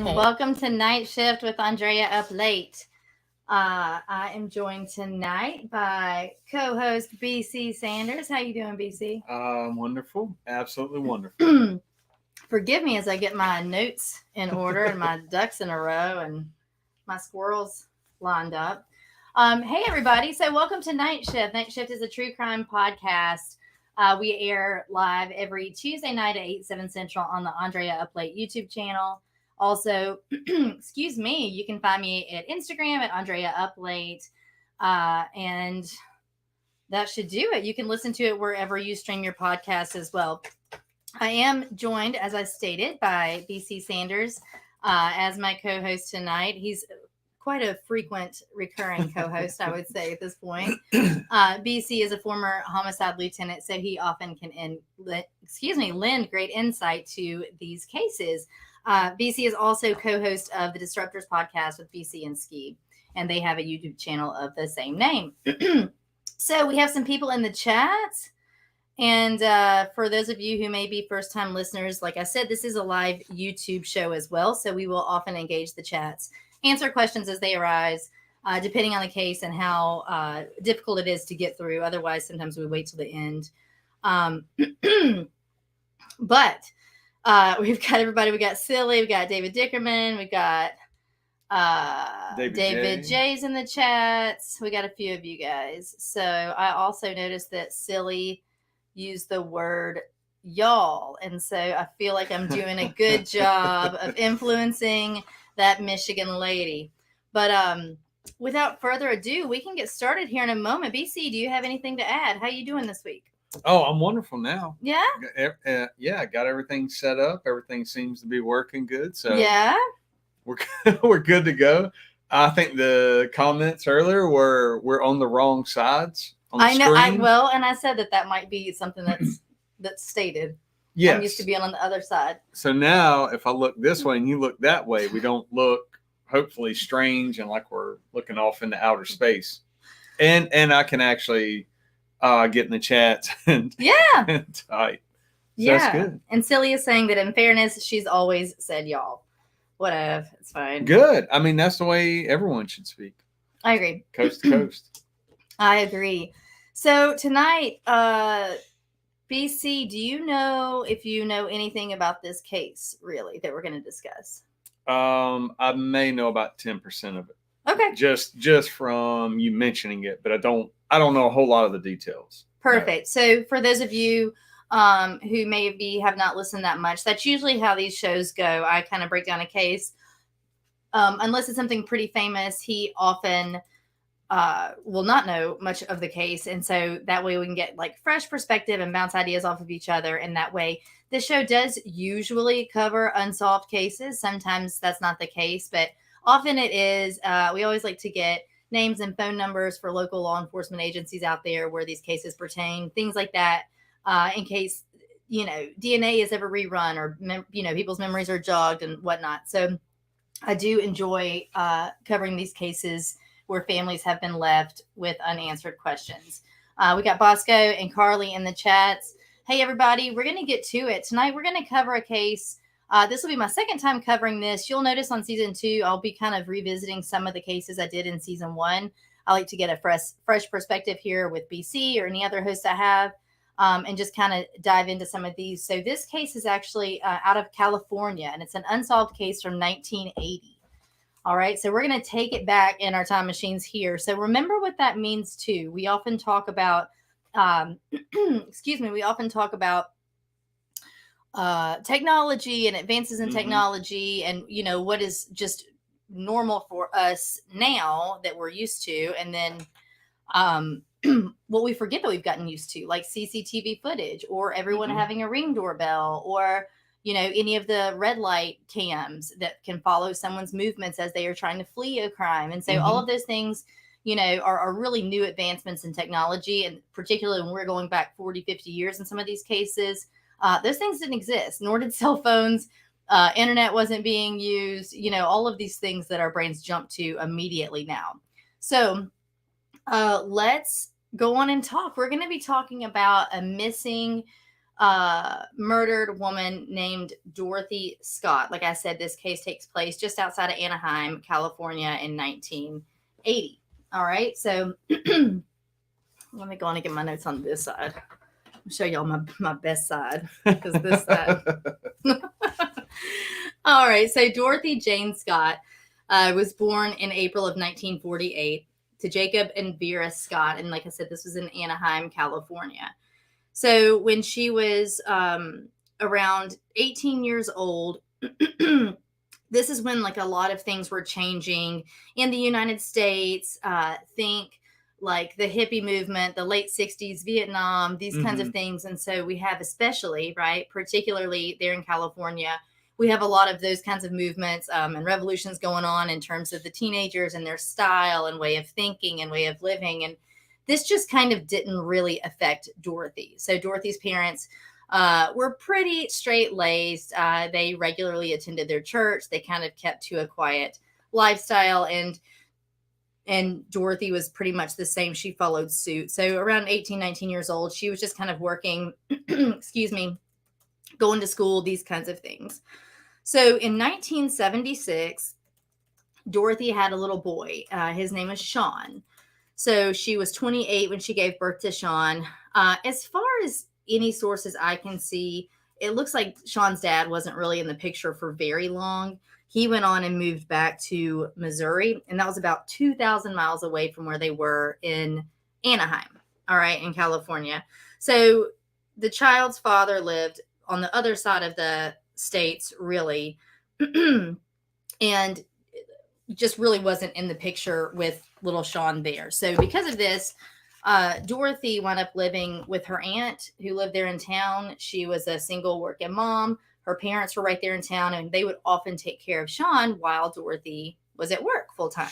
and welcome to Night Shift with Andrea Up Late. I am joined tonight by co-host BC Sanders. How you doing, BC? Wonderful. Absolutely wonderful. Forgive me as I get my notes in order and my ducks in a row and my squirrels lined up. Hey, everybody. So welcome to Night Shift. Night Shift is a true crime podcast. We air live every Tuesday night at 8, 7 Central on the Andrea Up Late YouTube channel. Also, excuse me, you can find me at Instagram at Andrea Up Late. And that should do it. You can listen to it wherever you stream your podcast as well. I am joined, as I stated, by BC Sanders as my co-host tonight. He's quite a frequent recurring co-host, I would say, at this point. BC is a former homicide lieutenant, so he often can lend great insight to these cases. BC is also co-host of the Disruptors podcast with BC and Ski, and they have a YouTube channel of the same name. So we have some people in the chat. And for those of you who may be first-time listeners, like I said, this is a live YouTube show as well, so we will often engage the chats, answer questions as they arise, depending on the case and how difficult it is to get through. Otherwise, sometimes we wait till the end. But we've got everybody. We got Silly. We got David Dickerman. We got David J's in the chats. We got a few of you guys. So I also noticed that Silly used the word y'all. And so I feel like I'm doing a good job of influencing that Michigan lady. But without further ado, we can get started here in a moment. BC, do you have anything to add? How you doing this week? Oh, I'm wonderful now. Yeah? Yeah, got everything set up. Everything seems to be working good. So yeah, we're good to go. I think the comments earlier we're on the wrong sides. I know. And I said that might be something that's stated. Yes. I'm used to being on the other side. So now, if I look this way and you look that way, we don't look hopefully strange and like we're looking off into outer space. And I can actually get in the chat and type. So that's good. And Silly is saying that in fairness, she's always said y'all. Whatever, it's fine. Good. I mean, that's the way everyone should speak. I agree. Coast to coast. I agree. So tonight, BC, do you know if you know anything about this case, really, that we're going to discuss? I may know about 10% of it. Okay. Just from you mentioning it, but I don't know a whole lot of the details. Perfect. No. So for those of you who maybe have not listened that much, that's usually how these shows go. I kind of break down a case. Unless it's something pretty famous, he often will not know much of the case. And so that way we can get like fresh perspective and bounce ideas off of each other. And that way the show does usually cover unsolved cases. Sometimes that's not the case, but often it is. We always like to get names and phone numbers for local law enforcement agencies out there where these cases pertain, things like that, in case, DNA is ever rerun or, people's memories are jogged and whatnot. So I do enjoy covering these cases where families have been left with unanswered questions. We got Bosco and Carly in the chats. Hey, everybody, we're going to get to it. Tonight, we're going to cover a case. This will be my second time covering this. You'll notice on season 2, I'll be kind of revisiting some of the cases I did in season 1. I like to get a fresh perspective here with BC or any other host I have, and just kind of dive into some of these. So this case is actually out of California, and it's an unsolved case from 1980. All right, so we're going to take it back in our time machines here. So remember what that means too. We often talk about, we often talk about technology and advances in technology and, what is just normal for us now that we're used to. And then what we forget that we've gotten used to, like CCTV footage or everyone having a Ring doorbell or any of the red light cams that can follow someone's movements as they are trying to flee a crime. And so all of those things, are really new advancements in technology. And particularly when we're going back 40, 50 years in some of these cases, those things didn't exist, nor did cell phones. Internet wasn't being used, all of these things that our brains jump to immediately now. So let's go on and talk. We're going to be talking about a missing murdered woman named Dorothy Scott. Like I said, this case takes place just outside of Anaheim, California in 1980. All right, so let me go on and get my notes on this side. I'll show y'all my best side because this side. All right, so Dorothy Jane Scott was born in April of 1948 to Jacob and Vera Scott. And like I said, this was in Anaheim, California. So when she was around 18 years old, this is when like a lot of things were changing in the United States. Think like the hippie movement, the late 60s, Vietnam, these kinds of things. And so we have especially, right, particularly there in California, we have a lot of those kinds of movements and revolutions going on in terms of the teenagers and their style and way of thinking and way of living. And this just kind of didn't really affect Dorothy. So Dorothy's parents were pretty straight-laced. They regularly attended their church. They kind of kept to a quiet lifestyle, and Dorothy was pretty much the same. She followed suit. So around 18, 19 years old, she was just kind of working, excuse me, going to school, these kinds of things. So in 1976, Dorothy had a little boy. His name was Sean. So she was 28 when she gave birth to Sean. As far as any sources I can see, it looks like Sean's dad wasn't really in the picture for very long. He went on and moved back to Missouri, and that was about 2,000 miles away from where they were in Anaheim, all right, in California. So the child's father lived on the other side of the states, really, and just really wasn't in the picture with little Sean there. So because of this, Dorothy wound up living with her aunt who lived there in town. She was a single working mom. Her parents were right there in town, and they would often take care of Sean while Dorothy was at work full time.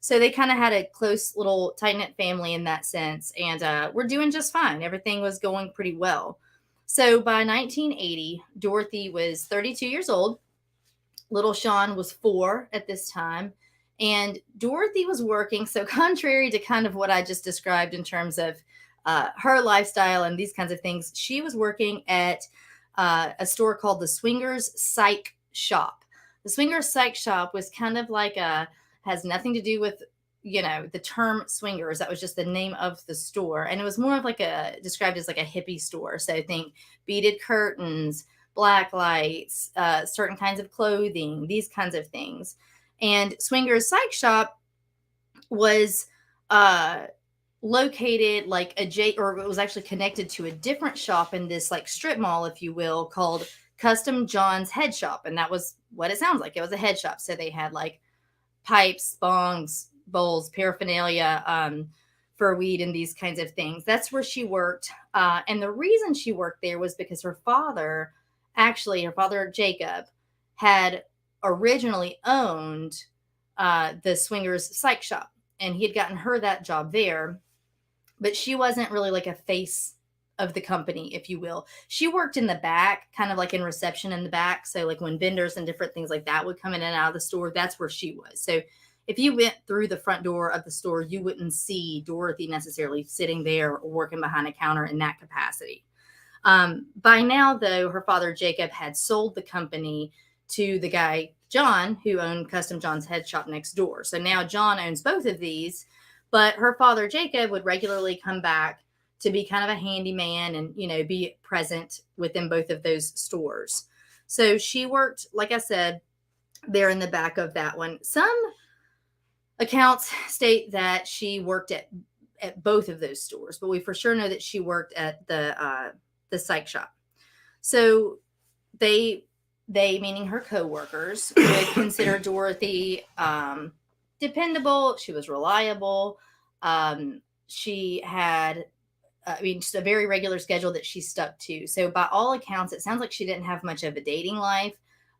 So they kind of had a close little tight-knit family in that sense, and we're doing just fine. Everything was going pretty well. So by 1980, Dorothy was 32 years old. Little Sean was 4 at this time. And Dorothy was working. So contrary to kind of what I just described in terms of her lifestyle and these kinds of things, she was working at a store called the Swingers Psych Shop. The Swingers Psych Shop was kind of like has nothing to do with, the term swingers. That was just the name of the store. And it was more of like described as like a hippie store. So think beaded curtains, black lights, certain kinds of clothing, these kinds of things. And Swingers Psych Shop was located like or it was actually connected to a different shop in this like strip mall, if you will, called Custom John's Head Shop. And that was what it sounds like. It was a head shop. So they had like pipes, bongs, bowls, paraphernalia for weed and these kinds of things. That's where she worked. And the reason she worked there was because her father, Jacob, had originally owned the Swingers Psych Shop. And he had gotten her that job there. But she wasn't really like a face of the company, if you will. She worked in the back, kind of like in reception in the back. So like when vendors and different things like that would come in and out of the store, that's where she was. So if you went through the front door of the store, you wouldn't see Dorothy necessarily sitting there or working behind a counter in that capacity. By now, though, her father, Jacob, had sold the company to the guy, John, who owned Custom John's Head Shop next door. So now John owns both of these. But her father, Jacob, would regularly come back to be kind of a handyman and, be present within both of those stores. So she worked, like I said, there in the back of that one. Some accounts state that she worked at both of those stores, but we for sure know that she worked at the psych shop. So they meaning her coworkers, would consider Dorothy dependable. She was reliable. She had, just a very regular schedule that she stuck to. So by all accounts, it sounds like she didn't have much of a dating life.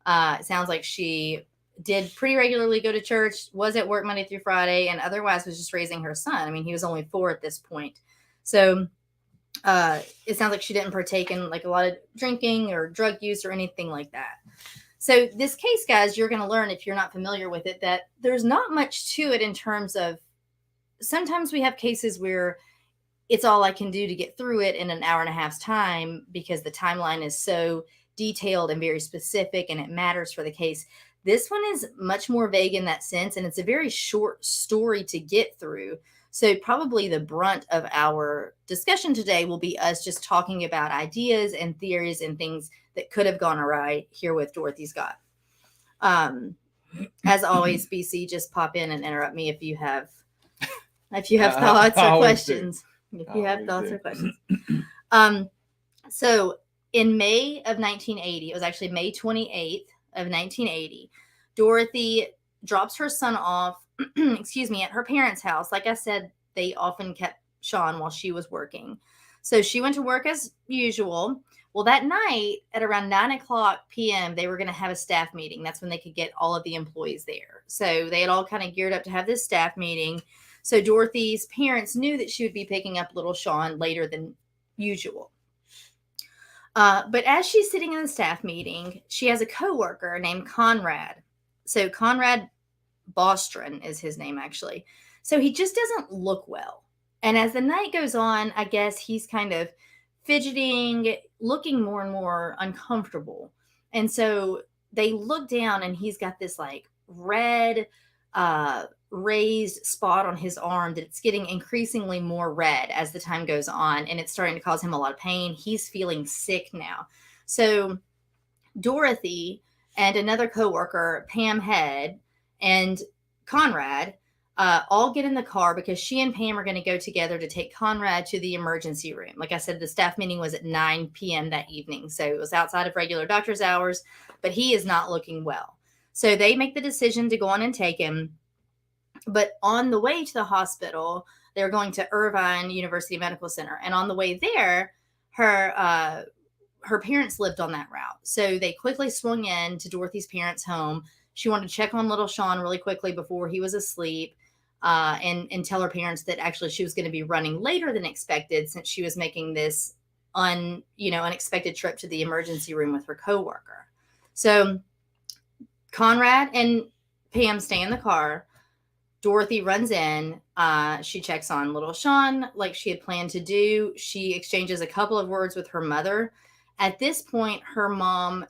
It sounds like she did pretty regularly go to church, was at work Monday through Friday, and otherwise was just raising her son. I mean, he was only 4 at this point. So it sounds like she didn't partake in like a lot of drinking or drug use or anything like that. So this case, guys, you're going to learn, if you're not familiar with it, that there's not much to it in terms of, sometimes we have cases where it's all I can do to get through it in an hour and a half's time because the timeline is so detailed and very specific and it matters for the case. This one is much more vague in that sense, and it's a very short story to get through. So, probably the brunt of our discussion today will be us just talking about ideas and theories and things that could have gone awry here with Dorothy Scott. As always, BC, just pop in and interrupt me if you have thoughts or questions. If you have thoughts or questions. So in May of 1980, it was actually May 28th of 1980, Dorothy drops her son off, excuse me, at her parents' house. Like I said, they often kept Sean while she was working. So she went to work as usual. Well, that night at around 9:00 p.m., they were going to have a staff meeting. That's when they could get all of the employees there. So they had all kind of geared up to have this staff meeting. So Dorothy's parents knew that she would be picking up little Sean later than usual. But as she's sitting in the staff meeting, she has a coworker named Conrad. So Conrad Bostron is his name, actually. So he just doesn't look well. And as the night goes on, I guess he's kind of fidgeting, looking more and more uncomfortable. And so they look down and he's got this like red, raised spot on his arm that it's getting increasingly more red as the time goes on, and it's starting to cause him a lot of pain. He's feeling sick now. So Dorothy and another coworker, Pam Head, and Conrad all get in the car because she and Pam are going to go together to take Conrad to the emergency room. Like I said, the staff meeting was at 9 p.m. that evening, so it was outside of regular doctor's hours, but he is not looking well. So they make the decision to go on and take him. But on the way to the hospital, they're going to Irvine University Medical Center. And on the way there, her parents lived on that route. So they quickly swung in to Dorothy's parents' home. She wanted to check on little Sean really quickly before he was asleep, and tell her parents that actually she was going to be running later than expected since she was making this unexpected trip to the emergency room with her coworker. So Conrad and Pam stay in the car. Dorothy runs in. She checks on little Sean like she had planned to do. She exchanges a couple of words with her mother. At this point, her mom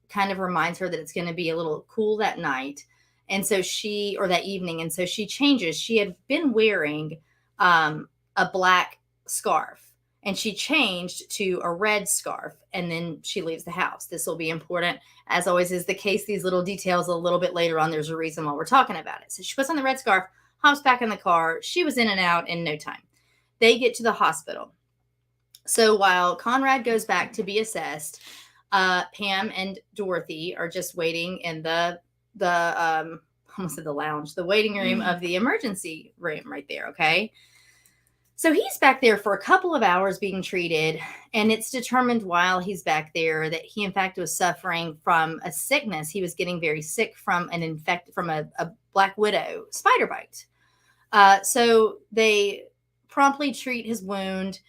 kind of reminds her that it's going to be a little cool that night. And so that evening. And so she changes. She had been wearing a black scarf, and she changed to a red scarf, and then she leaves the house. This will be important. As always is the case, these little details a little bit later on, there's a reason why we're talking about it. So she puts on the red scarf, hops back in the car. She was in and out in no time. They get to the hospital. So while Conrad goes back to be assessed, Pam and Dorothy are just waiting in the almost said the lounge, the waiting room of the emergency room right there. Okay. So he's back there for a couple of hours being treated, and it's determined while he's back there that he, in fact, was suffering from a sickness. He was getting very sick from a black widow spider bite. So they promptly treat his wound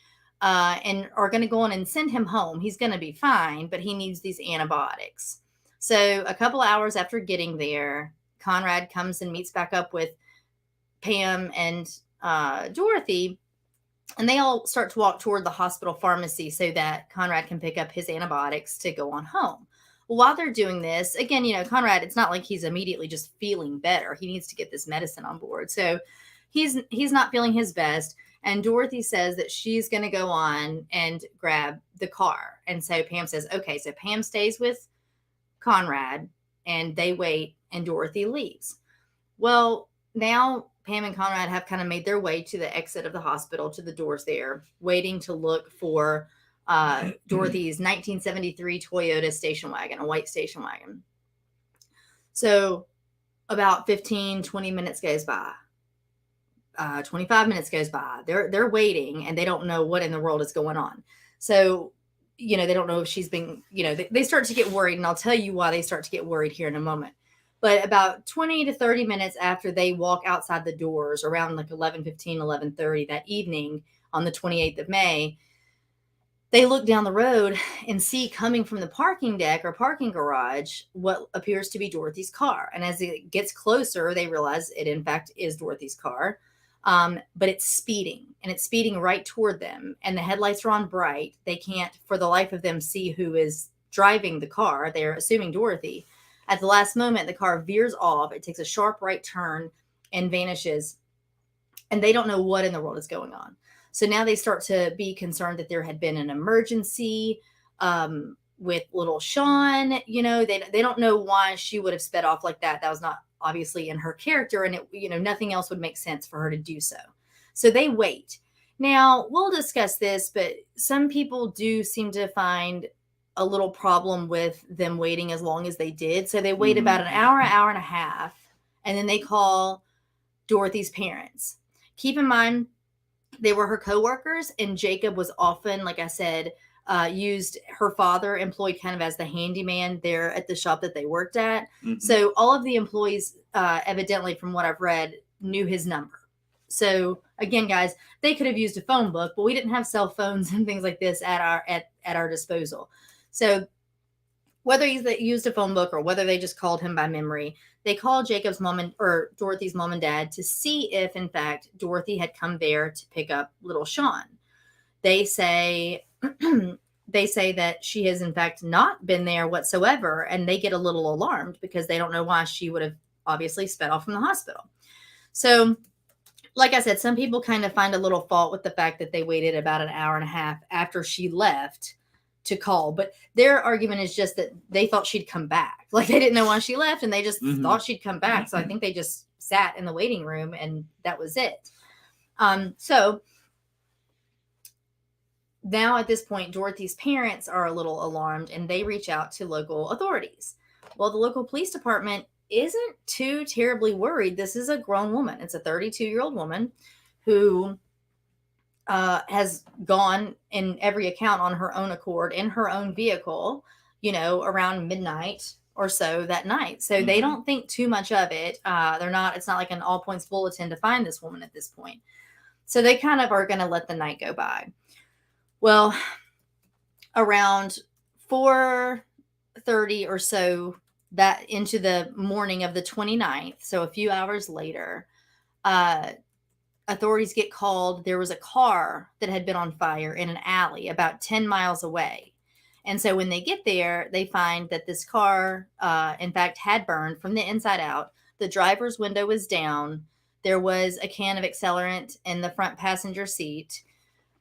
and are going to go on and send him home. He's going to be fine, but he needs these antibiotics. So a couple hours after getting there, Conrad comes and meets back up with Pam and Dorothy. And they all start to walk toward the hospital pharmacy so that Conrad can pick up his antibiotics to go on home. Well, while they're doing this, again, Conrad, it's not like he's immediately just feeling better. He needs to get this medicine on board. So he's not feeling his best. And Dorothy says that she's going to go on and grab the car. And so Pam says, okay, so Pam stays with Conrad and they wait and Dorothy leaves. Well, now Pam and Conrad have kind of made their way to the exit of the hospital, to the doors there, waiting to look for Dorothy's 1973 Toyota station wagon, a white station wagon. So about 20 minutes goes by. 25 minutes goes by. They're waiting and they don't know what in the world is going on. So, they don't know if she's been, they start to get worried, and I'll tell you why they start to get worried here in a moment. But about 20 to 30 minutes after they walk outside the doors, around like 11:15, 11:30 that evening on the 28th of May, they look down the road and see coming from the parking deck or parking garage what appears to be Dorothy's car. And as it gets closer, they realize it, in fact, is Dorothy's car. But it's speeding, and it's speeding right toward them. And the headlights are on bright. They can't, for the life of them, see who is driving the car. They're assuming Dorothy. At the last moment, the car veers off. It takes a sharp right turn and vanishes. And they don't know what in the world is going on. So now they start to be concerned that there had been an emergency with little Sean. You know, they don't know why she would have sped off like that. That was not obviously in her character, and nothing else would make sense for her to do so. So they wait. Now, we'll discuss this, but some people do seem to find a little problem with them waiting as long as they did. So they wait about an hour and a half, and then they call Dorothy's parents. Keep in mind, they were her coworkers, and Jacob was often, like I said, used her father employed kind of as the handyman there at the shop that they worked at. So all of the employees, evidently, from what I've read, knew his number. So again, guys, they could have used a phone book, but we didn't have cell phones and things like this at our disposal. So whether he used a phone book or whether they just called him by memory, they called Jacob's mom or Dorothy's mom and dad to see if, in fact, Dorothy had come there to pick up little Sean. They say that she has, in fact, not been there whatsoever, and they get a little alarmed because they don't know why she would have obviously sped off from the hospital. So, like I said, some people kind of find a little fault with the fact that they waited about an hour and a half after she left to call, but their argument is just that they thought she'd come back. Like, they didn't know why she left, and they just thought she'd come back. So I think they just sat in the waiting room, and that was it. So now at this point, Dorothy's parents are a little alarmed, and they reach out to local authorities. Well, the local police department isn't too terribly worried. This is a grown woman. It's a 32-year-old woman who has gone, in every account, on her own accord in her own vehicle, around midnight or so that night. So they don't think too much of it. It's not like an all points bulletin to find this woman at this point. So they kind of are going to let the night go by. Well, around 4:30 or so, that into the morning of the 29th, so a few hours later, authorities get called. There was a car that had been on fire in an alley about 10 miles away. And so when they get there, they find that this car, in fact, had burned from the inside out. The driver's window was down. There was a can of accelerant in the front passenger seat.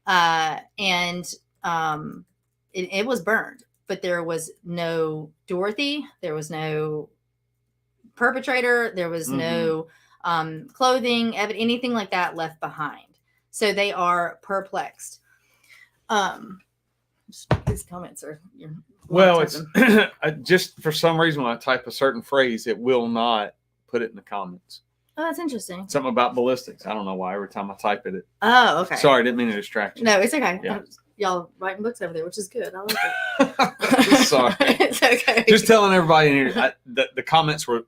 And it was burned, but there was no Dorothy. There was no perpetrator. There was no clothing, anything like that left behind. So they are perplexed. These comments are... Well, it's just for some reason when I type a certain phrase, it will not put it in the comments. Oh, that's interesting. Something about ballistics. I don't know why. Every time I type it. Oh, okay. Sorry, I didn't mean to distract you. No, it's okay. Yeah. Y'all writing books over there, which is good. I like it. Sorry. It's okay. Just telling everybody in here,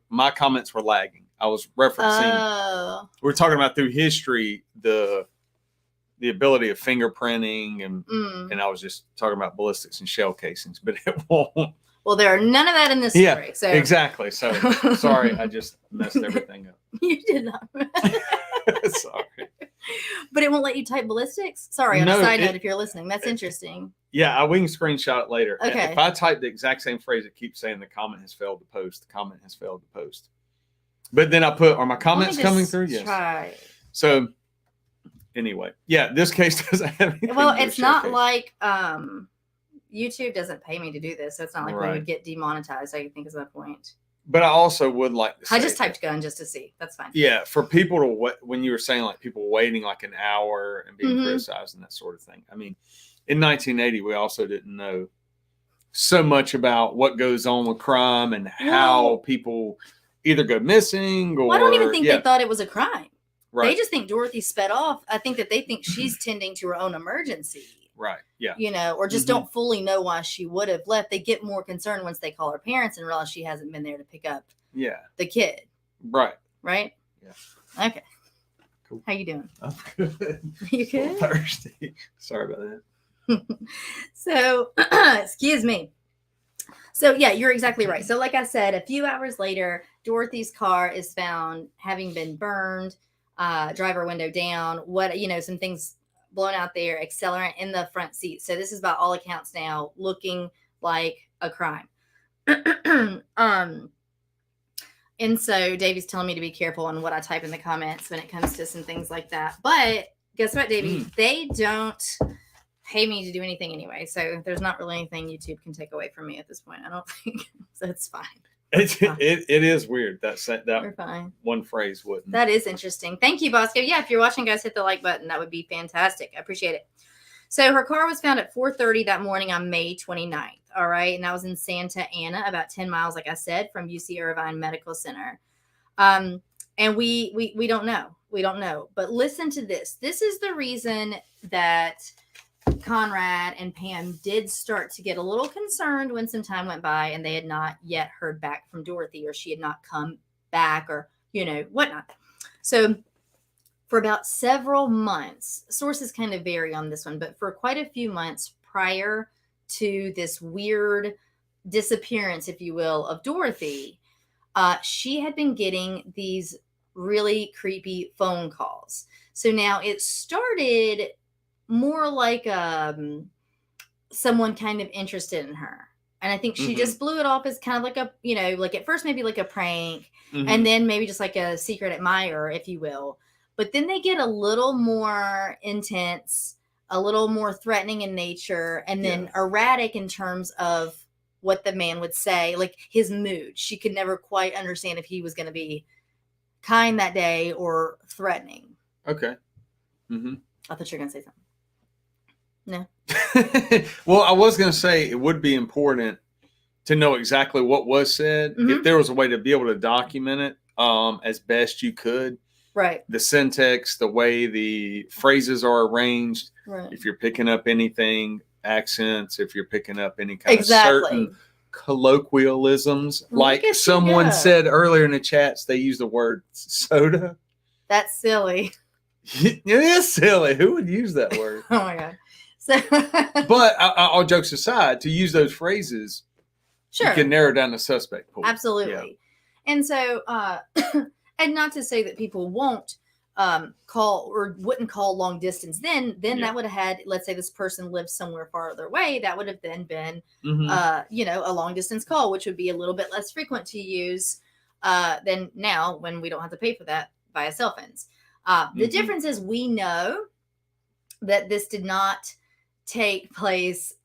my comments were lagging. I was referencing. We're talking about through history the ability of fingerprinting and I was just talking about ballistics and shell casings, but it won't. Well, there are none of that in this story. Yeah, so. Exactly. So sorry, I just messed everything up. You did not. Sorry. But it won't let you type ballistics? Sorry, on a side note, if you're listening. That's interesting. Yeah, we can screenshot it later. Okay. If I type the exact same phrase, it keeps saying the comment has failed to post. The comment has failed to post. But then I put, are my comments coming through? Yes. Try. So anyway, yeah, this case doesn't have anything. Well, it's not like YouTube doesn't pay me to do this, so it's not like we would get demonetized. I think is my point. But I also would like to say, I just typed gun just to see. That's fine. Yeah, for people to when you were saying like people waiting like an hour and being criticized and that sort of thing. I mean, in 1980, we also didn't know so much about what goes on with crime and how people either go missing or. Well, I don't even think they thought it was a crime. Right. They just think Dorothy sped off. I think that they think she's tending to her own emergency. Right. Yeah. Or just don't fully know why she would have left. They get more concerned once they call her parents and realize she hasn't been there to pick up the kid. Right. Right? Yeah. Okay. Cool. How you doing? I'm good. You good? Thirsty. Sorry about that. So, excuse me. So, yeah, you're exactly right. So, like I said, a few hours later, Dorothy's car is found having been burned. driver window down, some things blown out there, accelerant in the front seat. So this is by all accounts now looking like a crime. And so Davey's telling me to be careful on what I type in the comments when it comes to some things like that. But guess what, Davey? They don't pay me to do anything anyway. So there's not really anything YouTube can take away from me at this point, I don't think. So it's fine. It is weird that We're fine. One phrase wouldn't. That is interesting. Thank you, Bosco. Yeah, if you're watching, guys, hit the like button. That would be fantastic. I appreciate it. So her car was found at 4:30 that morning on May 29th. All right. And that was in Santa Ana, about 10 miles, like I said, from UC Irvine Medical Center. And we don't know. We don't know. But listen to this. This is the reason that Conrad and Pam did start to get a little concerned when some time went by and they had not yet heard back from Dorothy, or she had not come back, or, whatnot. So for about several months, sources kind of vary on this one, but for quite a few months prior to this weird disappearance, if you will, of Dorothy, she had been getting these really creepy phone calls. So now it started more like someone kind of interested in her. And I think she just blew it off as kind of like a, like at first maybe like a prank, and then maybe just like a secret admirer, if you will. But then they get a little more intense, a little more threatening in nature, and then erratic in terms of what the man would say, like his mood. She could never quite understand if he was going to be kind that day or threatening. Okay. I thought you were going to say something. No. Well, I was going to say it would be important to know exactly what was said. If there was a way to be able to document it as best you could. Right. The syntax, the way the phrases are arranged. Right. If you're picking up anything, accents, if you're picking up any kind of certain colloquialisms. Like someone said earlier in the chats, they use the word soda. That's silly. It is silly. Who would use that word? Oh my God. So, but all jokes aside, to use those phrases, you can narrow down the suspect pool. Absolutely. Yeah. And so, and not to say that people won't call or wouldn't call long distance. Then that would have had, let's say this person lives somewhere farther away, that would have then been, a long distance call, which would be a little bit less frequent to use than now when we don't have to pay for that via cell phones. The difference is we know that this did not take place.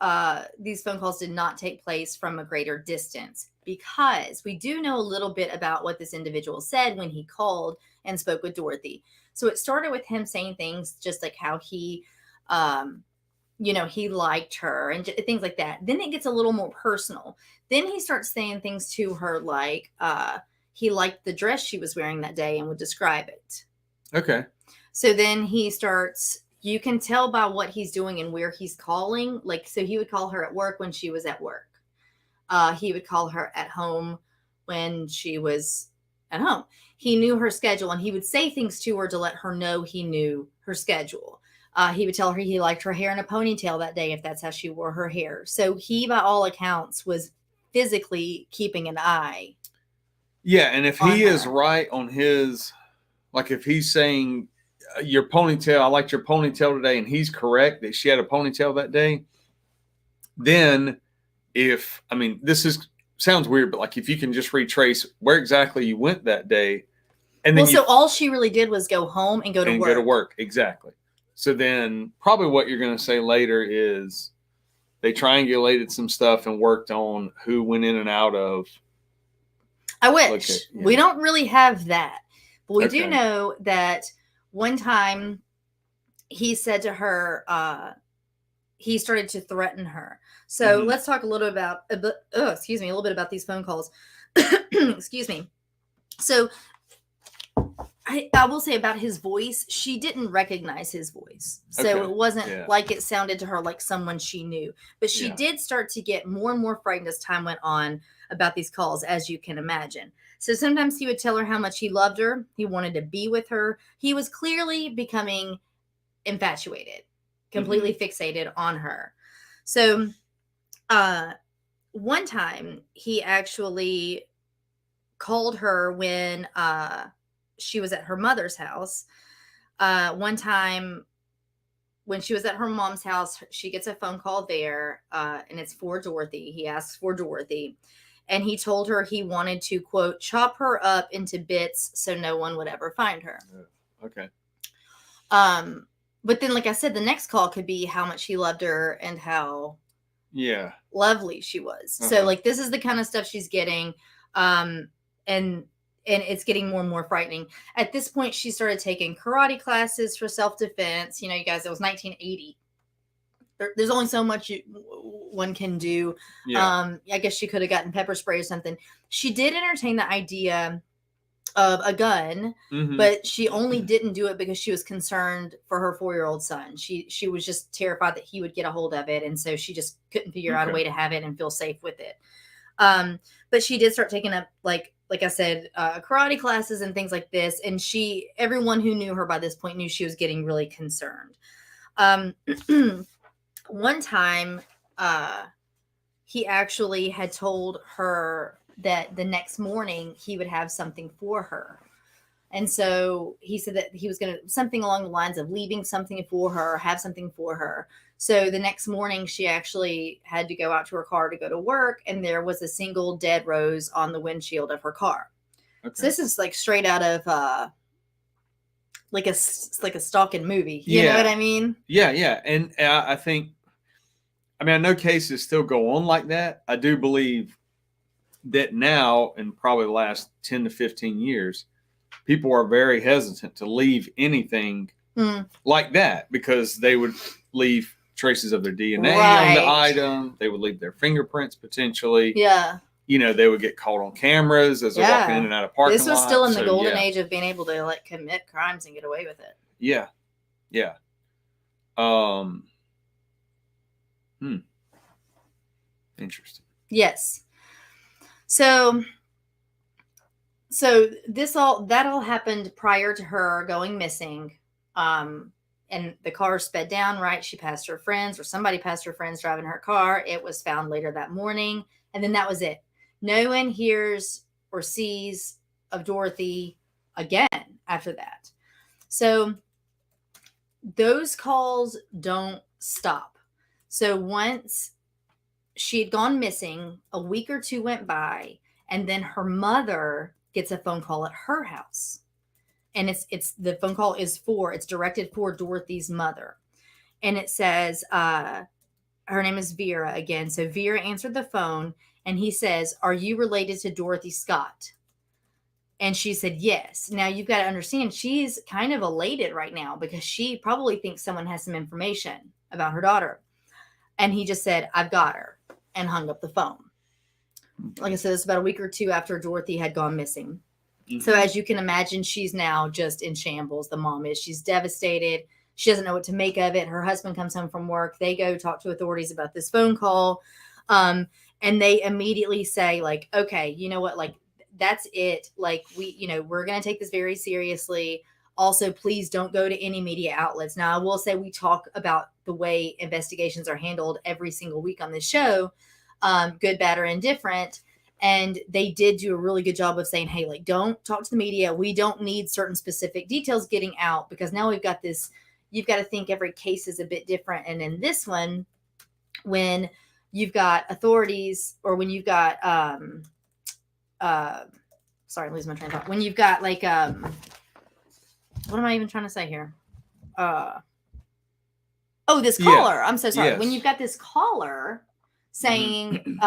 These phone calls did not take place from a greater distance, because we do know a little bit about what this individual said when he called and spoke with Dorothy. So it started with him saying things just like how he, he liked her and things like that. Then it gets a little more personal. Then he starts saying things to her like he liked the dress she was wearing that day and would describe it. Okay. So then he starts, you can tell by what he's doing and where he's calling. Like, so he would call her at work when she was at work. He would call her at home when she was at home. He knew her schedule, and he would say things to her to let her know he knew her schedule. He would tell her he liked her hair in a ponytail that day if that's how she wore her hair. So he, by all accounts, was physically keeping an eye. Yeah, and if he is right on his, like if he's saying your ponytail, I liked your ponytail today, and he's correct that she had a ponytail that day, then this sounds weird, but like if you can just retrace where exactly you went that day, and then so all she really did was go home and go to work. Go to work, exactly. So then probably what you're going to say later is they triangulated some stuff and worked on who went in and out of. I wish. We don't really have that, but we do know that one time he said to her, he started to threaten her. So let's talk a little bit about these phone calls. Excuse me. So I will say about his voice, she didn't recognize his voice. So it wasn't like it sounded to her like someone she knew. But she did start to get more and more frightened as time went on about these calls, as you can imagine. So sometimes he would tell her how much he loved her. He wanted to be with her. He was clearly becoming infatuated, completely fixated on her. So one time he actually called her when she was at her mother's house. One time when she was at her mom's house, she gets a phone call there, and it's for Dorothy. He asks for Dorothy, and he told her he wanted to, quote, chop her up into bits so no one would ever find her. Okay. But then, like I said, the next call could be how much he loved her and how lovely she was. So, like, this is the kind of stuff she's getting. And it's getting more and more frightening. At this point, she started taking karate classes for self-defense. You know, you guys, it was 1980. There's only so much one can do. I guess she could have gotten pepper spray or something. She did entertain the idea of a gun, but she only didn't do it because she was concerned for her 4-year-old son. She was just terrified that he would get a hold of it, and so she just couldn't figure out a way to have it and feel safe with it. But she did start taking up, like I said, karate classes and things like this. And everyone who knew her by this point knew she was getting really concerned. One time, he actually had told her that the next morning he would have something for her. And so he said that he was going to, something along the lines of leaving something for her, have something for her. So the next morning she actually had to go out to her car to go to work, and there was a single dead rose on the windshield of her car. Okay. So this is like straight out of like a stalking movie. You know what I mean? Yeah. And I think, I know cases still go on like that. I do believe that now, in probably the last 10 to 15 years, people are very hesitant to leave anything like that, because they would leave traces of their DNA on the item. They would leave their fingerprints potentially. Yeah. You know, they would get caught on cameras as they're walking in and out of parking lots. This was still in the golden age of being able to like commit crimes and get away with it. Yeah. Interesting. Yes. So that all happened prior to her going missing. And the car sped down, right? She passed her friends, or somebody passed her friends driving her car. It was found later that morning. And then that was it. No one hears or sees of Dorothy again after that. So those calls don't stop. So once she had gone missing, a week or two went by, and then her mother gets a phone call at her house. And it's the phone call is it's directed for Dorothy's mother. And it says, her name is Vera again. So Vera answered the phone, and he says, "Are you related to Dorothy Scott?" And she said, "Yes." Now you've got to understand, she's kind of elated right now because she probably thinks someone has some information about her daughter. And he just said, "I've got her," and hung up the phone. Like I said, it's about a week or two after Dorothy had gone missing. So as you can imagine, she's now just in shambles. The mom is. She's devastated. She doesn't know what to make of it. Her husband comes home from work. They go talk to authorities about this phone call. And they immediately say, like, okay, you know what? Like, that's it. Like, we're going to take this very seriously. Also, please don't go to any media outlets. Now, I will say we talk about the way investigations are handled every single week on this show, good, bad, or indifferent. And they did do a really good job of saying, hey, like, don't talk to the media. We don't need certain specific details getting out, because now we've got this. You've got to think every case is a bit different. And in this one, when you've got authorities, or when you've got, sorry, I'm losing my train of thought. When you've got like, what am I even trying to say here? This caller. Yeah. I'm so sorry. Yes. When you've got this caller saying,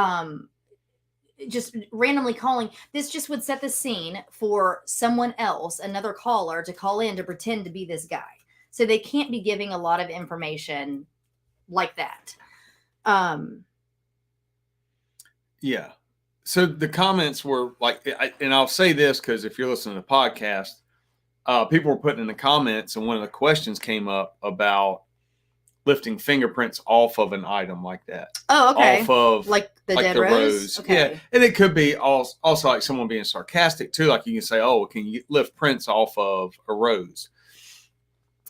just randomly calling, this just would set the scene for someone else, another caller, to call in to pretend to be this guy. So they can't be giving a lot of information like that. Yeah. So the comments were like, and I'll say this because if you're listening to the podcast, people were putting in the comments, and one of the questions came up about lifting fingerprints off of an item like that. Oh, okay. Off of like the dead rose. Okay. Yeah. And it could be also like someone being sarcastic too. Like you can say, "Oh, can you lift prints off of a rose?"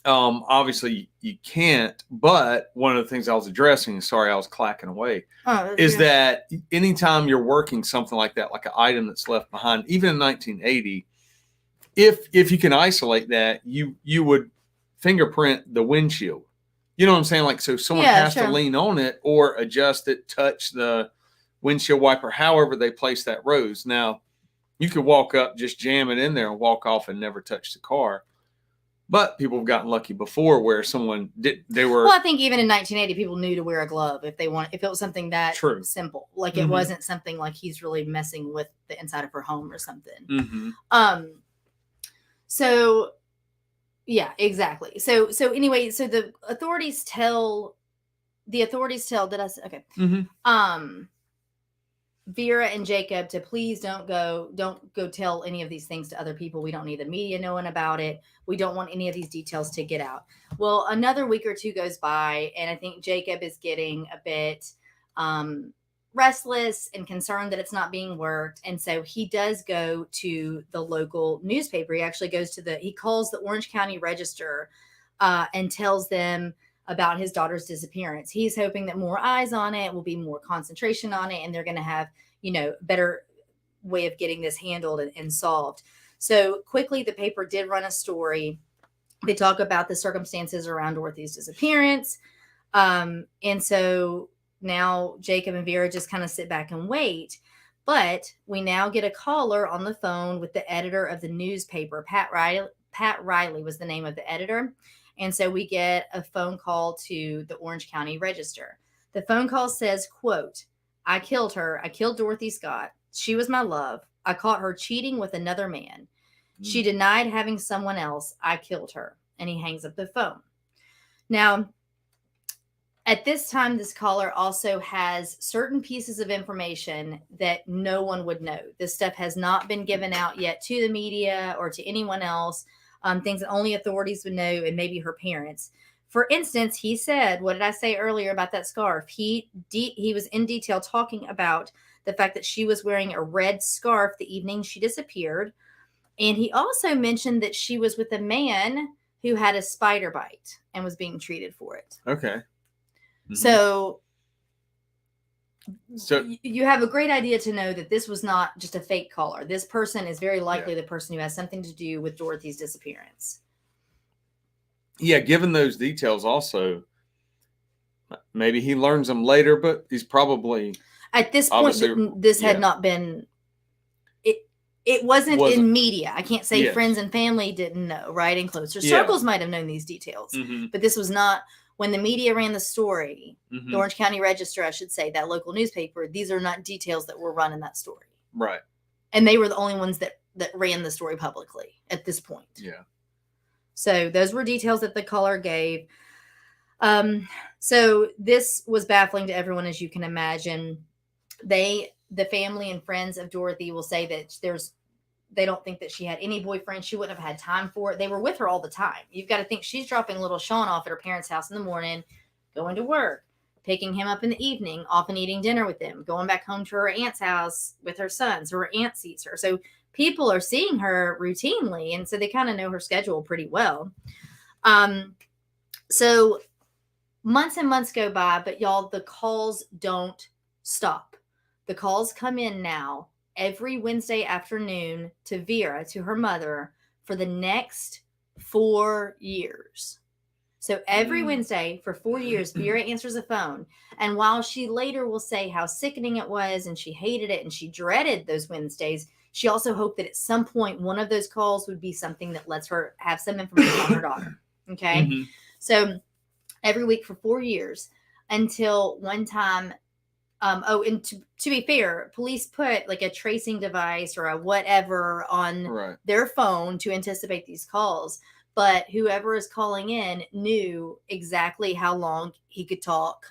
Obviously you can't, but one of the things I was addressing, sorry, I was clacking away, is that anytime you're working something like that, like an item that's left behind, even in 1980, if you can isolate that, you would fingerprint the windshield. You know what I'm saying? Like, so someone has to lean on it or adjust it, touch the windshield wiper, however they place that rose. Now, you could walk up, just jam it in there and walk off and never touch the car. But people have gotten lucky before where someone did, they were. Well, I think even in 1980, people knew to wear a glove if it was something that simple. Like it wasn't something like he's really messing with the inside of her home or something. So yeah, exactly. So anyway, so the authorities tell, did I say, okay. Vera and Jacob to please don't go tell any of these things to other people. We don't need the media knowing about it. We don't want any of these details to get out. Well, another week or two goes by, and I think Jacob is getting a bit restless and concerned that it's not being worked. And so he does go to the local newspaper. He actually he calls the Orange County Register and tells them about his daughter's disappearance. He's hoping that more eyes on it will be more concentration on it, and they're going to have, better way of getting this handled and solved. So quickly, the paper did run a story. They talk about the circumstances around Dorothy's disappearance. And so now Jacob and Vera just kind of sit back and wait. But we now get a caller on the phone with the editor of the newspaper. Pat Riley was the name of the editor. And so we get a phone call to the Orange County Register. The phone call says, quote, "I killed her. I killed Dorothy Scott. She was my love. I caught her cheating with another man. She denied having someone else. I killed her." And he hangs up the phone. Now, at this time, this caller also has certain pieces of information that no one would know. This stuff has not been given out yet to the media or to anyone else. Things that only authorities would know and maybe her parents. For instance, he said, what did I say earlier about that scarf? He was in detail talking about the fact that she was wearing a red scarf the evening she disappeared. And he also mentioned that she was with a man who had a spider bite and was being treated for it. Okay. So you have a great idea to know that this was not just a fake caller. This person is very likely the person who has something to do with Dorothy's disappearance. Yeah, given those details also, maybe he learns them later, but he's probably... At this point, this had not been... It wasn't in media. I can't say friends and family didn't know, right? And closer circles might have known these details. But this was not... When the media ran the story, the Orange County Register, I should say, that local newspaper, these are not details that were run in that story. Right. And they were the only ones that ran the story publicly at this point. Yeah. So those were details that the caller gave. So this was baffling to everyone, as you can imagine. The family and friends of Dorothy will say that they don't think that she had any boyfriend. She wouldn't have had time for it. They were with her all the time. You've got to think she's dropping little Sean off at her parents' house in the morning, going to work, picking him up in the evening, often eating dinner with them, going back home to her aunt's house with her sons. Her aunt sees her. So people are seeing her routinely. And so they kind of know her schedule pretty well. So months and months go by, but y'all, the calls don't stop. The calls come in now every Wednesday afternoon to Vera, to her mother, for the next 4 years. So every Wednesday for 4 years, Vera answers the phone. And while she later will say how sickening it was and she hated it and she dreaded those Wednesdays, she also hoped that at some point one of those calls would be something that lets her have some information on her daughter. Okay? So every week for 4 years, until one time... and to be fair, police put like a tracing device or a whatever on their phone to anticipate these calls. But whoever is calling in knew exactly how long he could talk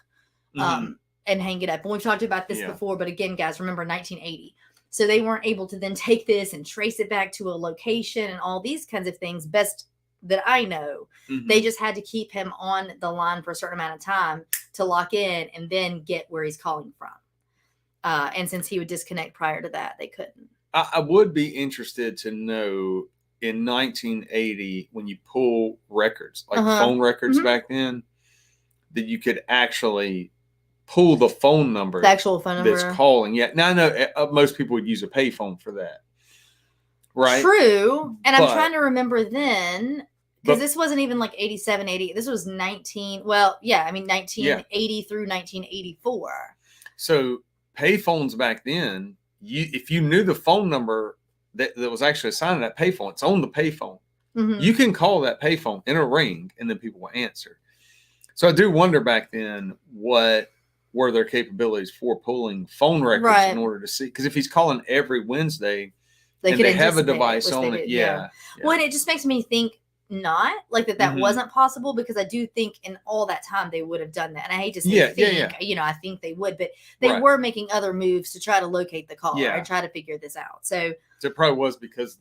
and hang it up. And we've talked about this before. But again, guys, remember 1980. So they weren't able to then take this and trace it back to a location and all these kinds of things. Best that I know. They just had to keep him on the line for a certain amount of time to lock in and then get where he's calling from. And since he would disconnect prior to that, they couldn't. I would be interested to know in 1980, when you pull records, like phone records back then, that you could actually pull the phone number. The actual phone number. That's calling. Yeah. Now I know most people would use a payphone for that. Right. True. And I'm But- trying to remember then, because this wasn't even like 87, 80. This was 1980 through 1984. So payphones back then, if you knew the phone number that was actually assigned to that payphone, it's on the payphone. Mhm. You can call that payphone in a ring, and then people will answer. So I do wonder back then what were their capabilities for pulling phone records in order to see. Because if he's calling every Wednesday, and they have a device on it, yeah. Well, and it just makes me think not like that wasn't possible, because I do think in all that time they would have done that. And I hate to say think, you know, I think they would, but they were making other moves to try to locate the caller and try to figure this out. So it probably was because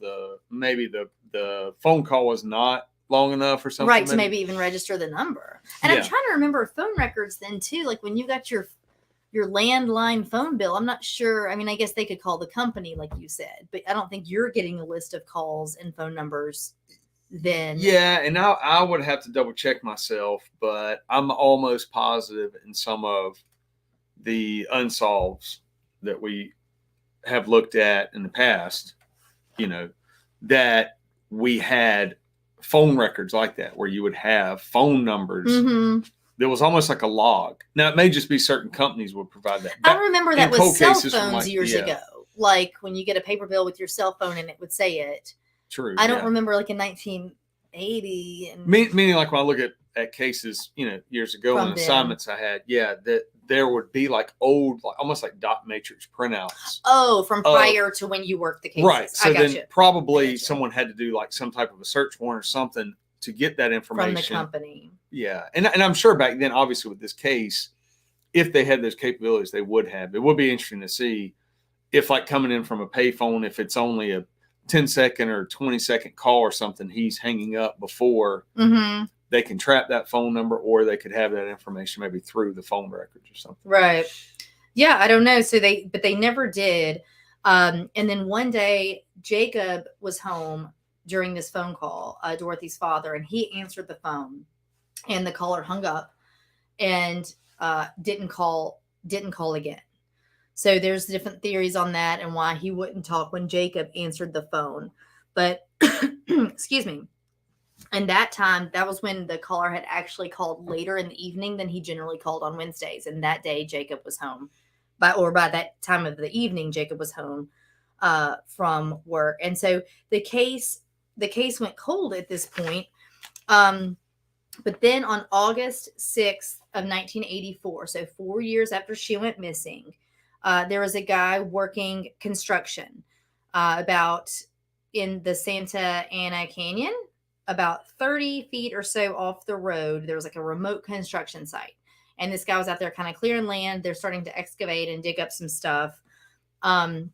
maybe the phone call was not long enough or something. Right, to maybe even register the number. And I'm trying to remember phone records then too, like when you got your landline phone bill. I'm not sure. I mean, I guess they could call the company, like you said, but I don't think you're getting a list of calls and phone numbers then. Yeah, and I would have to double check myself, but I'm almost positive in some of the unsolves that we have looked at in the past, you know, that we had phone records like that, where you would have phone numbers. There was almost like a log. Now, it may just be certain companies would provide that. I remember that with cell phones years ago. Like when you get a paper bill with your cell phone and it would say it. True. I don't remember like in 1980. And meaning like when I look at cases, you know, years ago and assignments I had, that there would be like old, like almost like dot matrix printouts. Oh, from prior to when you worked the cases. Right. So then probably someone had to do like some type of a search warrant or something to get that information. From the company. Yeah. And I'm sure back then, obviously with this case, if they had those capabilities, they would have. It would be interesting to see if like coming in from a payphone, if it's only a 10-second or 20-second call or something, he's hanging up before they can trap that phone number, or they could have that information maybe through the phone records or something. Right. Yeah, I don't know. So they never did. And then one day Jacob was home during this phone call, Dorothy's father, and he answered the phone, and the caller hung up and didn't call again. So there's different theories on that and why he wouldn't talk when Jacob answered the phone. But excuse me. And that time, that was when the caller had actually called later in the evening than he generally called on Wednesdays. And that day, Jacob was home. By that time of the evening, Jacob was home from work. And so the case went cold at this point. But then on August 6th of 1984, so 4 years after she went missing, there was a guy working construction about in the Santa Ana Canyon, about 30 feet or so off the road. There was like a remote construction site. And this guy was out there kind of clearing land. They're starting to excavate and dig up some stuff. And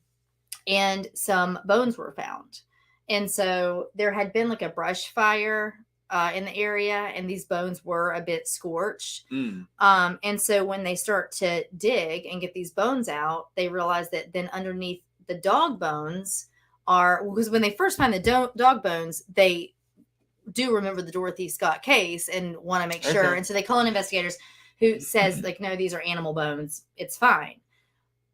some bones were found. And so there had been like a brush fire in the area, and these bones were a bit scorched. And so when they start to dig and get these bones out, they realize that then underneath the dog bones because when they first find the dog bones, they do remember the Dorothy Scott case and want to make sure. And so they call in investigators who says like, no, these are animal bones. It's fine.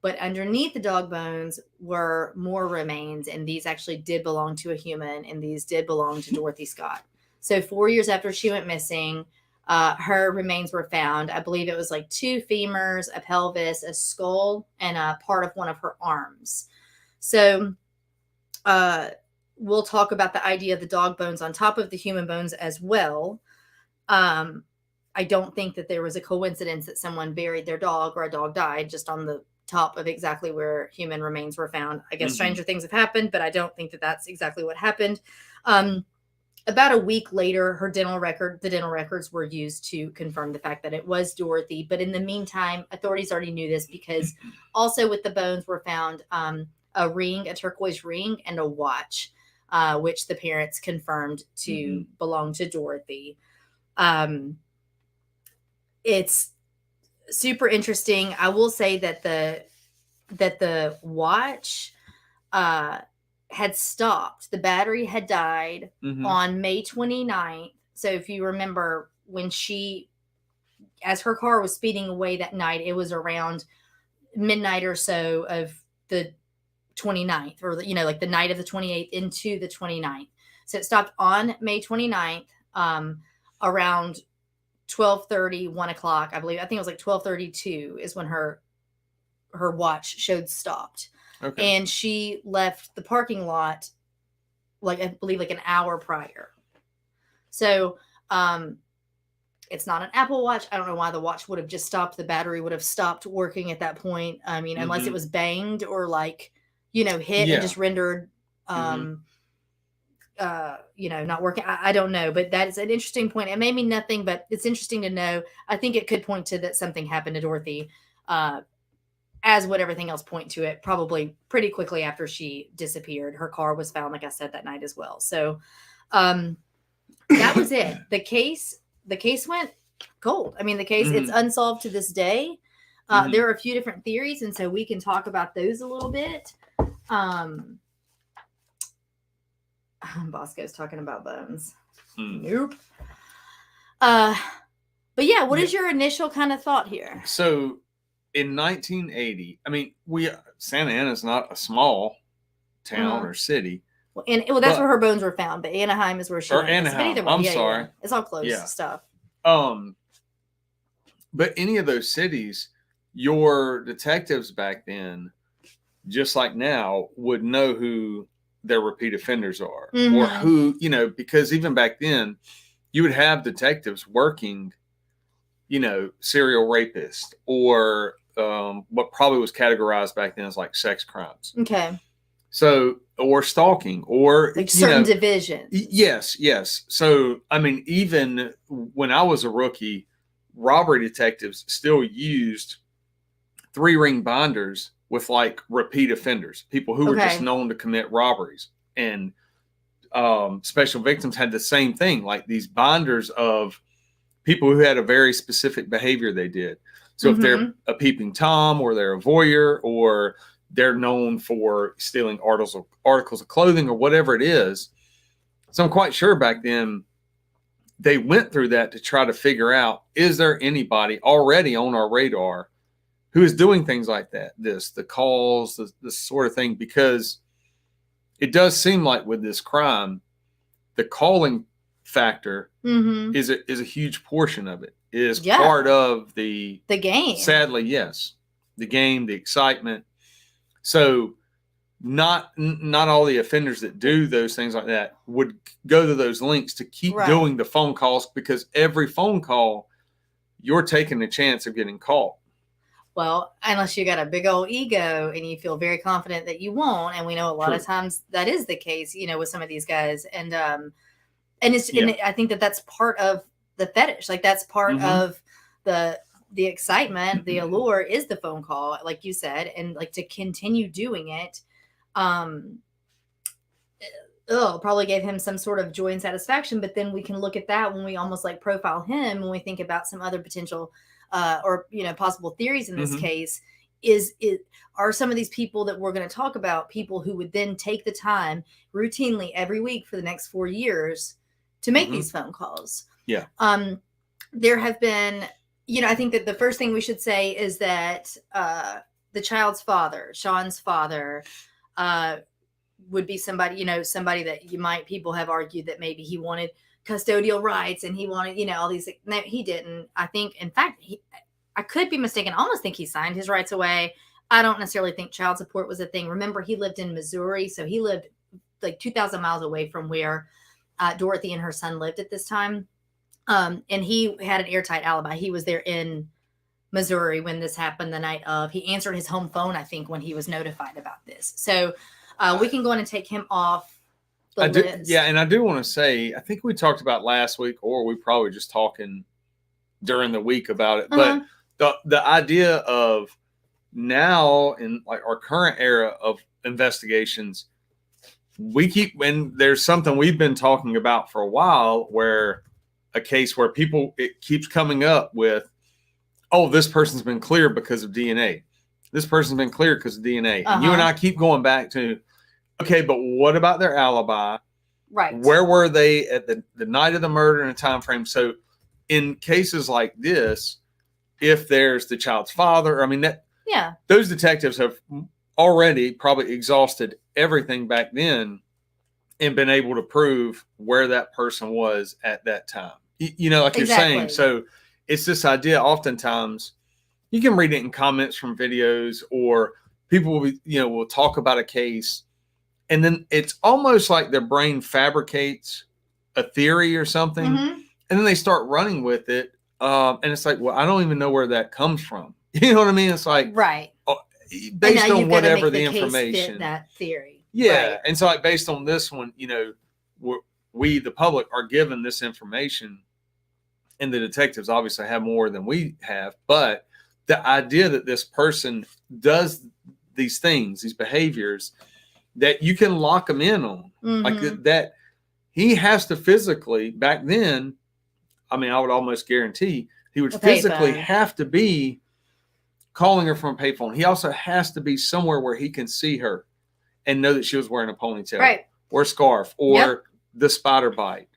But underneath the dog bones were more remains, and these actually did belong to a human, and these did belong to Dorothy Scott. So 4 years after she went missing, her remains were found. I believe it was like 2 femurs, a pelvis, a skull, and a part of one of her arms. So we'll talk about the idea of the dog bones on top of the human bones as well. I don't think that there was a coincidence that someone buried their dog or a dog died just on the top of exactly where human remains were found. I guess stranger things have happened, but I don't think that that's exactly what happened. About a week later, the dental records were used to confirm the fact that it was Dorothy. But in the meantime, authorities already knew this because also with the bones were found a turquoise ring, and a watch, which the parents confirmed to belong to Dorothy. It's super interesting. I will say that the watch had stopped. The battery had died on May 29th. So if you remember when as her car was speeding away that night, it was around midnight or so of the 29th, or like the night of the 28th into the 29th. So it stopped on May 29th, around 12:30, 1 o'clock, I believe. I think it was like 12:32 is when her watch showed stopped. Okay. And she left the parking lot, like I believe like an hour prior. So it's not an Apple Watch. I don't know why the watch would have just stopped. The battery would have stopped working at that point. I mean, unless it was banged or like, hit and just rendered, not working. I don't know, but that is an interesting point. It may mean nothing, but it's interesting to know. I think it could point to that something happened to Dorothy, as would everything else point to it, probably pretty quickly after she disappeared. Her car was found, like I said, that night as well. So that was it. The case went cold. I mean, the case, it's unsolved to this day. There are a few different theories, and so we can talk about those a little bit. Bosco's talking about bones. Nope. But yeah, what is your initial kind of thought here? So in 1980, I mean, Santa Ana is not a small town or city. Well, that's where her bones were found, but Anaheim is where she went. Anaheim. I'm sorry. Yeah. It's all close stuff. But any of those cities, your detectives back then, just like now, would know who their repeat offenders are, or who, because even back then, you would have detectives working, serial rapists, or what probably was categorized back then as like sex crimes. Okay. So, or stalking, or like certain divisions. Yes. So, I mean, even when I was a rookie, robbery detectives still used 3-ring binders with like repeat offenders, people who were just known to commit robberies. And special victims had the same thing, like these binders of people who had a very specific behavior they did. So if they're a peeping Tom, or they're a voyeur, or they're known for stealing articles of clothing, or whatever it is. So I'm quite sure back then they went through that to try to figure out, is there anybody already on our radar who is doing things like that? The calls, this sort of thing, because it does seem like with this crime, the calling factor is a huge portion of it. It is part of the game. Sadly, yes. The game, the excitement. So not all the offenders that do those things like that would go to those links to keep doing the phone calls, because every phone call, you're taking the chance of getting caught. Well, unless you got a big old ego and you feel very confident that you won't. And we know a lot of times that is the case, with some of these guys. And it's, and I think that's part of the fetish. Like that's part of the excitement, the allure is the phone call, like you said, and like to continue doing it. Probably gave him some sort of joy and satisfaction, but then we can look at that when we almost like profile him, when we think about some other potential or possible theories in this case. Are some of these people that we're going to talk about people who would then take the time routinely every week for the next 4 years to make these phone calls? Yeah. There have been, I think that the first thing we should say is that the child's father, Sean's father, would be somebody, somebody that people have argued that maybe he wanted custodial rights and he wanted, all these. No, he didn't. I think, in fact, I could be mistaken. I almost think he signed his rights away. I don't necessarily think child support was a thing. Remember, he lived in Missouri, so he lived like 2,000 miles away from where Dorothy and her son lived at this time. And he had an airtight alibi. He was there in Missouri when this happened the night of. He answered his home phone, I think, when he was notified about this. So we can go in and take him off the list. And I do want to say, I think we talked about last week, or we probably just talking during the week about it. But the idea of now in like our current era of investigations, when there's something we've been talking about for a while, where a case where it keeps coming up with, oh, this person's been cleared because of DNA. This person's been cleared because of DNA. And you and I keep going back to, okay, but what about their alibi? Right. Where were they at the night of the murder and a time frame? So in cases like this, if there's the child's father, those detectives have already probably exhausted everything back then and been able to prove where that person was at that time. You know, like you're saying. So it's this idea oftentimes you can read it in comments from videos, or people will, will talk about a case, and then it's almost like their brain fabricates a theory or something, and then they start running with it. And it's like, well, I don't even know where that comes from. You know what I mean? It's like, based on whatever the information, fit that theory. Yeah. Right. And so, like, based on this one, we, the public, are given this information, and the detectives obviously have more than we have. But the idea that this person does these things, these behaviors, that you can lock them in on, like that he has to physically, back then, I mean, I would almost guarantee he would physically have to be calling her from a payphone. He also has to be somewhere where he can see her and know that she was wearing a ponytail, or a scarf, or the spider bite,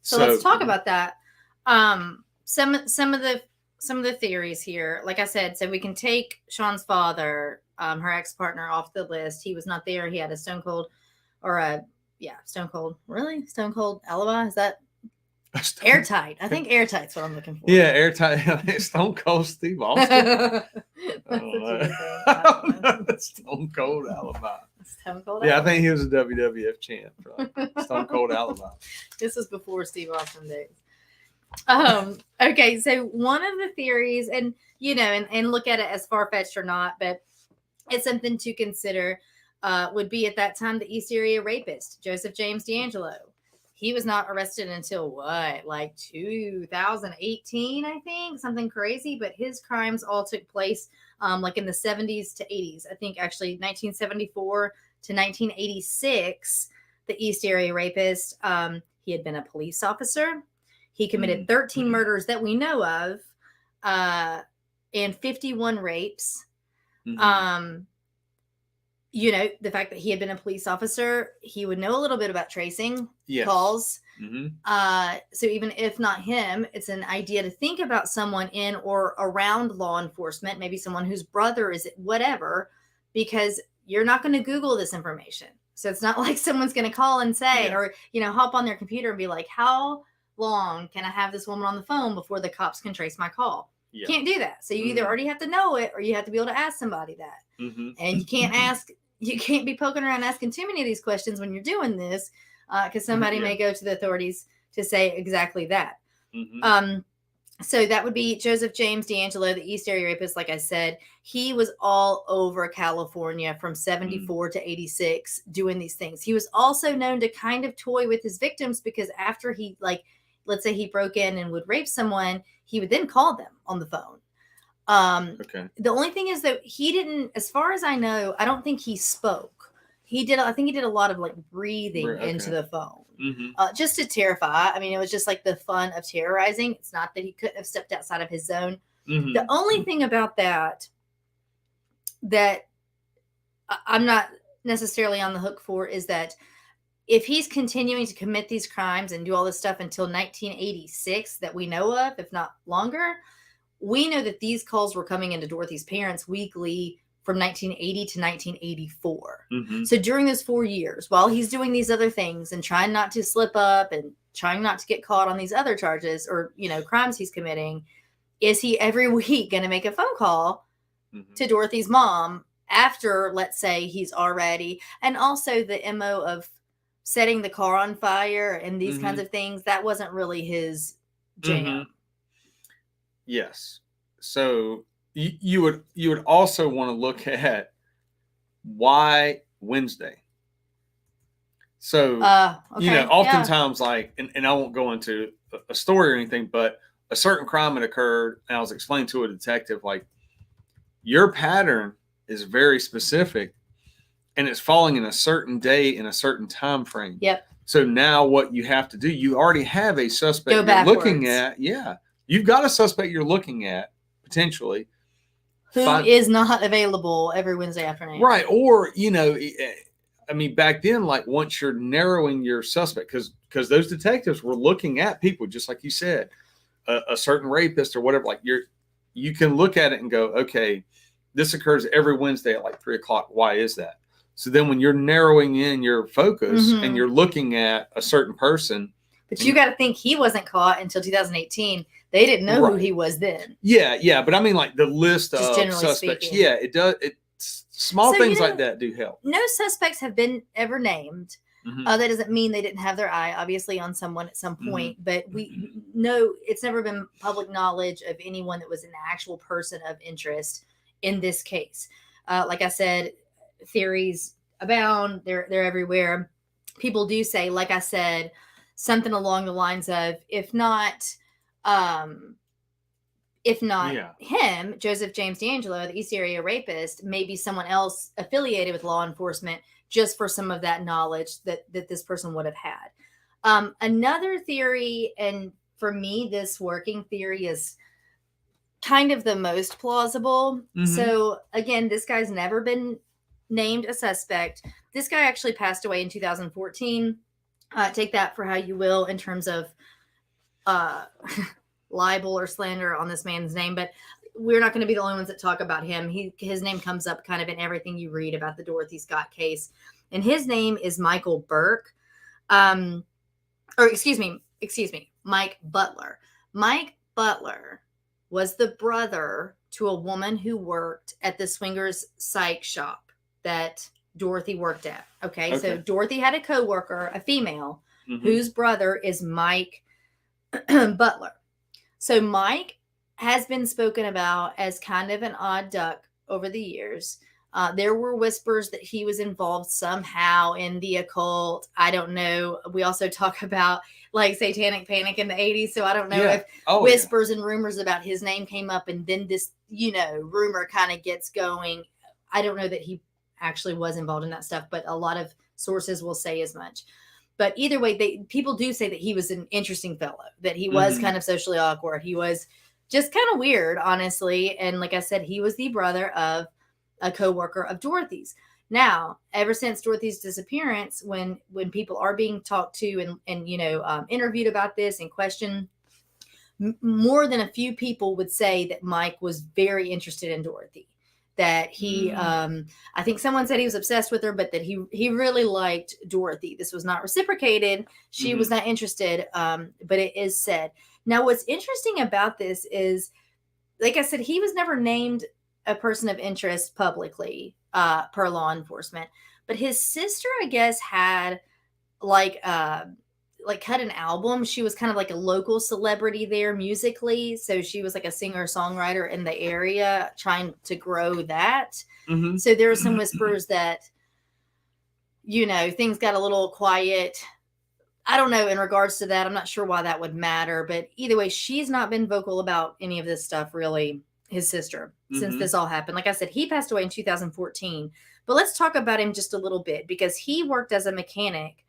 So let's talk about that. Some of the theories here, like I said, so we can take Sean's father, her ex-partner, off the list. He was not there. He had a stone cold alibi. Is that airtight? I think airtight's what I'm looking for. Yeah, airtight. Stone Cold Steve Austin. Stone Cold Alibi. Stone Cold Alibi. I think he was a WWF champ. Stone Cold Alibi. This was before Steve Austin days. Okay, so one of the theories, and and look at it as far-fetched or not, but it's something to consider, would be at that time the East Area rapist, Joseph James D'Angelo. He was not arrested until like 2018, I think, something crazy. But his crimes all took place like in the 70s to 80s. I think actually 1974 to 1986, the East Area rapist, he had been a police officer. He committed 13 murders that we know of, and 51 rapes. The fact that he had been a police officer, he would know a little bit about tracing calls. So even if not him, it's an idea to think about someone in or around law enforcement, maybe someone whose brother is whatever, because you're not going to Google this information. So it's not like someone's going to call and say, or, hop on their computer and be like, how long can I have this woman on the phone before the cops can trace my call? You can't do that. So you either already have to know it, or you have to be able to ask somebody that. And you can't be poking around asking too many of these questions when you're doing this, because somebody may go to the authorities to say exactly that. So that would be Joseph James D'Angelo, the East Area rapist. Like I said, he was all over California from 74 to 86 doing these things. He was also known to kind of toy with his victims, because after he, let's say he broke in and would rape someone, he would then call them on the phone. The only thing is that he didn't, as far as I know, I don't think he spoke. I think he did a lot of breathing into the phone, just to terrify. I mean, it was just like the fun of terrorizing. It's not that he couldn't have stepped outside of his zone. The only thing about that I'm not necessarily on the hook for is that if he's continuing to commit these crimes and do all this stuff until 1986 that we know of, if not longer, we know that these calls were coming into Dorothy's parents weekly from 1980 to 1984. So during those 4 years, while he's doing these other things and trying not to slip up and trying not to get caught on these other charges or, crimes he's committing, is he every week going to make a phone call to Dorothy's mom after, let's say, he's already, and also the MO of setting the car on fire and these kinds of things, that wasn't really his jam. Yes. So you would also want to look at why Wednesday. So oftentimes and I won't go into a story or anything, but a certain crime had occurred, and I was explaining to a detective, your pattern is very specific, and it's falling in a certain day in a certain time frame. Yep. So now what you have to do, you already have a suspect you're looking at. Yeah. You've got a suspect you're looking at, potentially. Who is not available every Wednesday afternoon. Right. Or, back then, once you're narrowing your suspect, because those detectives were looking at people, just like you said, a certain rapist or whatever, you can look at it and go, okay, this occurs every Wednesday at like 3:00. Why is that? So then when you're narrowing in your focus and you're looking at a certain person. But you got to think he wasn't caught until 2018. They didn't know who he was then. Yeah. But I mean, like the list Just of suspects. speaking. Yeah, it does. Small things like that do help. No suspects have been ever named. That doesn't mean they didn't have their eye, obviously, on someone at some point. But we know it's never been public knowledge of anyone that was an actual person of interest in this case. Like I said, theories abound. They're everywhere. People do say, like I said, something along the lines of, if not him, Joseph James D'Angelo, the East Area rapist, maybe someone else affiliated with law enforcement, just for some of that knowledge that this person would have had. Another theory, and for me, this working theory is kind of the most plausible. So again, this guy's never been named a suspect. This guy actually passed away in 2014. Take that for how you will in terms of libel or slander on this man's name, but we're not going to be the only ones that talk about him. His name comes up kind of in everything you read about the Dorothy Scott case, and his name is Michael Burke. Excuse me, Mike Butler. Mike Butler was the brother to a woman who worked at the swingers psych shop that Dorothy worked at. Okay. So Dorothy had a coworker, a female, whose brother is Mike Butler. So Mike has been spoken about as kind of an odd duck over the years. There were whispers that he was involved somehow in the occult. I don't know. We also talk about like satanic panic in the 80s. So I don't know if whispers and rumors about his name came up and then this, rumor kind of gets going. I don't know that he actually was involved in that stuff, but a lot of sources will say as much. But either way, people do say that he was an interesting fellow, that he was kind of socially awkward. He was just kind of weird, honestly. And like I said, he was the brother of a coworker of Dorothy's. Now, ever since Dorothy's disappearance, when people are being talked to and interviewed about this and questioned, more than a few people would say that Mike was very interested in Dorothy. That he, I think someone said he was obsessed with her, but that he really liked Dorothy. This was not reciprocated. She was not interested, but it is said. Now, what's interesting about this is, like I said, he was never named a person of interest publicly per law enforcement, but his sister, I guess, had cut an album. She was kind of like a local celebrity there musically. So she was like a singer-songwriter in the area trying to grow that. So there were some whispers that, things got a little quiet. I don't know in regards to that. I'm not sure why that would matter. But either way, she's not been vocal about any of this stuff, really, his sister, since this all happened. Like I said, he passed away in 2014. But let's talk about him just a little bit, because he worked as a mechanic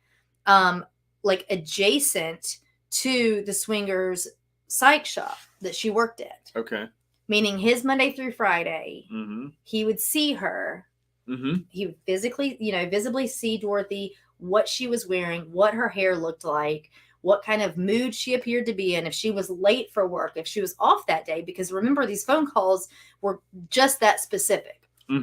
adjacent to the swingers psych shop that she worked at. Okay. Meaning his Monday through Friday, he would see her. He would visibly see Dorothy, what she was wearing, what her hair looked like, what kind of mood she appeared to be in, if she was late for work, if she was off that day, because remember, these phone calls were just that specific. They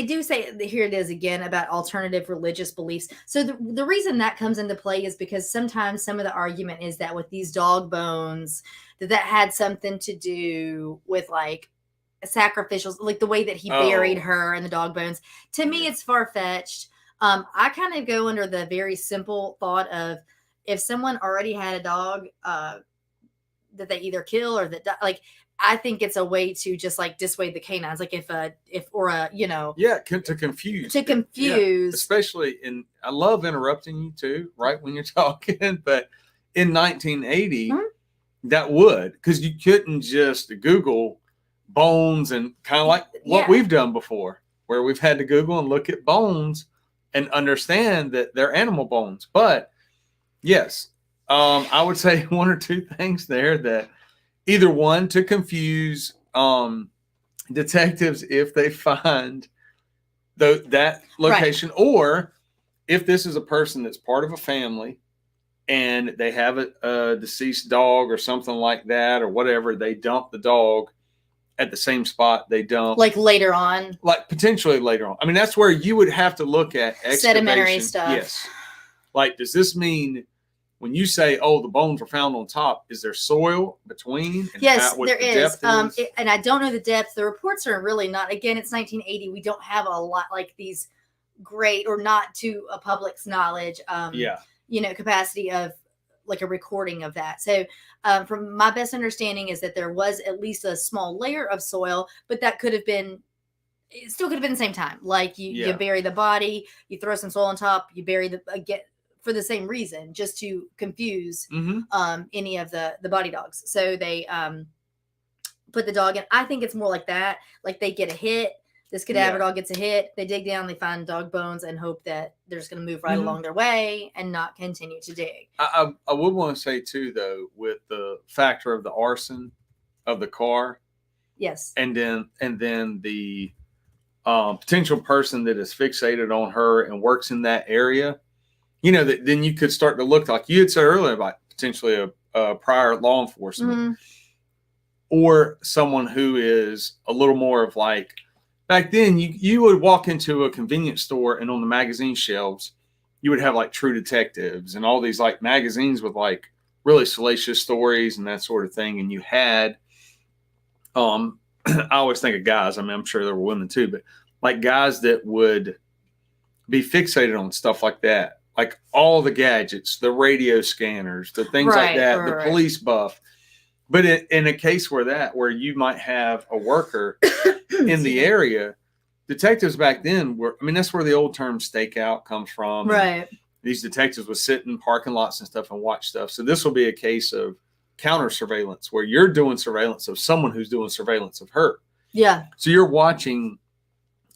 do say, here it is again, about alternative religious beliefs. So the reason that comes into play is because sometimes some of the argument is that with these dog bones, that had something to do with like sacrificials, like the way that he buried her and the dog bones. To me, it's far-fetched. I kind of go under the very simple thought of, if someone already had a dog that they either kill or that I think it's a way to just like dissuade the canines. Like to confuse. Especially I love interrupting you too, right when you're talking, but in 1980, that would, because you couldn't just Google bones and kind of like what we've done before, where we've had to Google and look at bones and understand that they're animal bones. But yes, I would say one or two things there that, either one, to confuse detectives if they find that location, or if this is a person that's part of a family and they have a deceased dog or something like that or whatever, they dump the dog at the same spot they dump. Like later on. Like potentially later on. I mean, that's where you would have to look at Sedimentary excavation. stuff. Yes. Like, does this mean when you say, "Oh, the bones were found on top," is there soil between? And yes, what there the is. Depth is? And I don't know the depth. The reports are really not. Again, it's 1980. We don't have a lot like these great, or not to a public's knowledge. Capacity of like a recording of that. So, from my best understanding, is that there was at least a small layer of soil, but that could have been. It still could have been the same time. Like you bury the body, you throw some soil on top, you bury for the same reason, just to confuse any of the body dogs. So they put the dog in. I think it's more like that. Like they get a hit. This cadaver dog gets a hit. They dig down, they find dog bones, and hope that they're just going to move right along their way and not continue to dig. I would want to say too, though, with the factor of the arson of the car. Yes. And then the potential person that is fixated on her and works in that area. Then you could start to look like you had said earlier about potentially a prior law enforcement or someone who is a little more of like, back then you would walk into a convenience store and on the magazine shelves, you would have like True Detectives and all these like magazines with like really salacious stories and that sort of thing. And you had, I always think of guys. I mean, I'm sure there were women too, but like guys that would be fixated on stuff like that. Like all the gadgets, the radio scanners, the things like that, the police buff. But in a case where you might have a worker in the area, detectives back then that's where the old term stakeout comes from. Right. These detectives would sit in parking lots and stuff and watch stuff. So this will be a case of counter surveillance where you're doing surveillance of someone who's doing surveillance of her. Yeah. So you're watching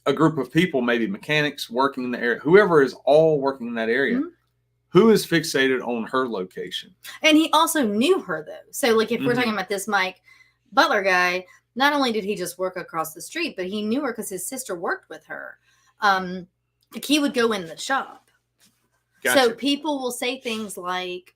a group of people, maybe mechanics working in the area, whoever is all working in that area, who is fixated on her location. And he also knew her, though. So, like, if we're talking about this Mike Butler guy, not only did he just work across the street, but he knew her because his sister worked with her. He would go in the shop. Gotcha. So people will say things like,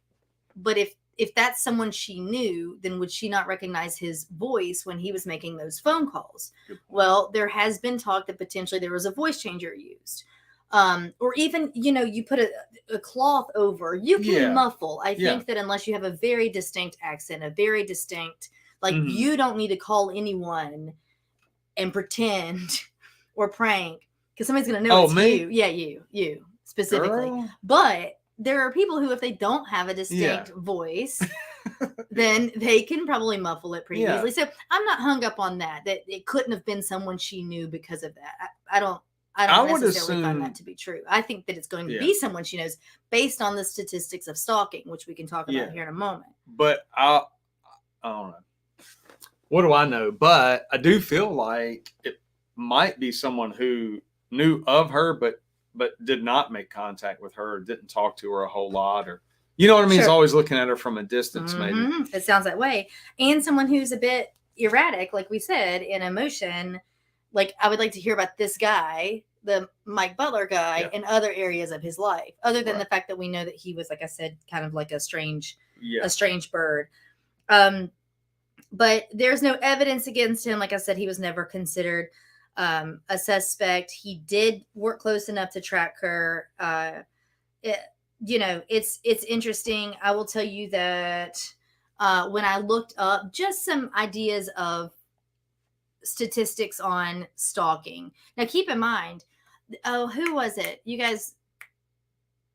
but if that's someone she knew, then would she not recognize his voice when he was making those phone calls? Well, there has been talk that potentially there was a voice changer used. Or even, you put a cloth over, you can muffle. I think that unless you have a very distinct accent, a very distinct, like you don't need to call anyone and pretend or prank because somebody's going to know it's me? you. Yeah, you specifically. Girl. But there are people who, if they don't have a distinct voice, then they can probably muffle it pretty easily. So I'm not hung up on that it couldn't have been someone she knew because of that. I don't necessarily find that to be true. I think that it's going to be someone she knows based on the statistics of stalking, which we can talk about here in a moment. But I don't know. What do I know? But I do feel like it might be someone who knew of her, but did not make contact with her, or didn't talk to her a whole lot, or you know what I mean? Sure. He's always looking at her from a distance, maybe. It sounds that way. And someone who's a bit erratic, like we said, in emotion. Like, I would like to hear about this guy, the Mike Butler guy, in other areas of his life, other than the fact that we know that he was, like I said, kind of like a strange bird. But there's no evidence against him. Like I said, he was never considered a suspect. He did work close enough to track her. It's interesting. I will tell you that when I looked up just some ideas of statistics on stalking. Now, keep in mind, who was it? You guys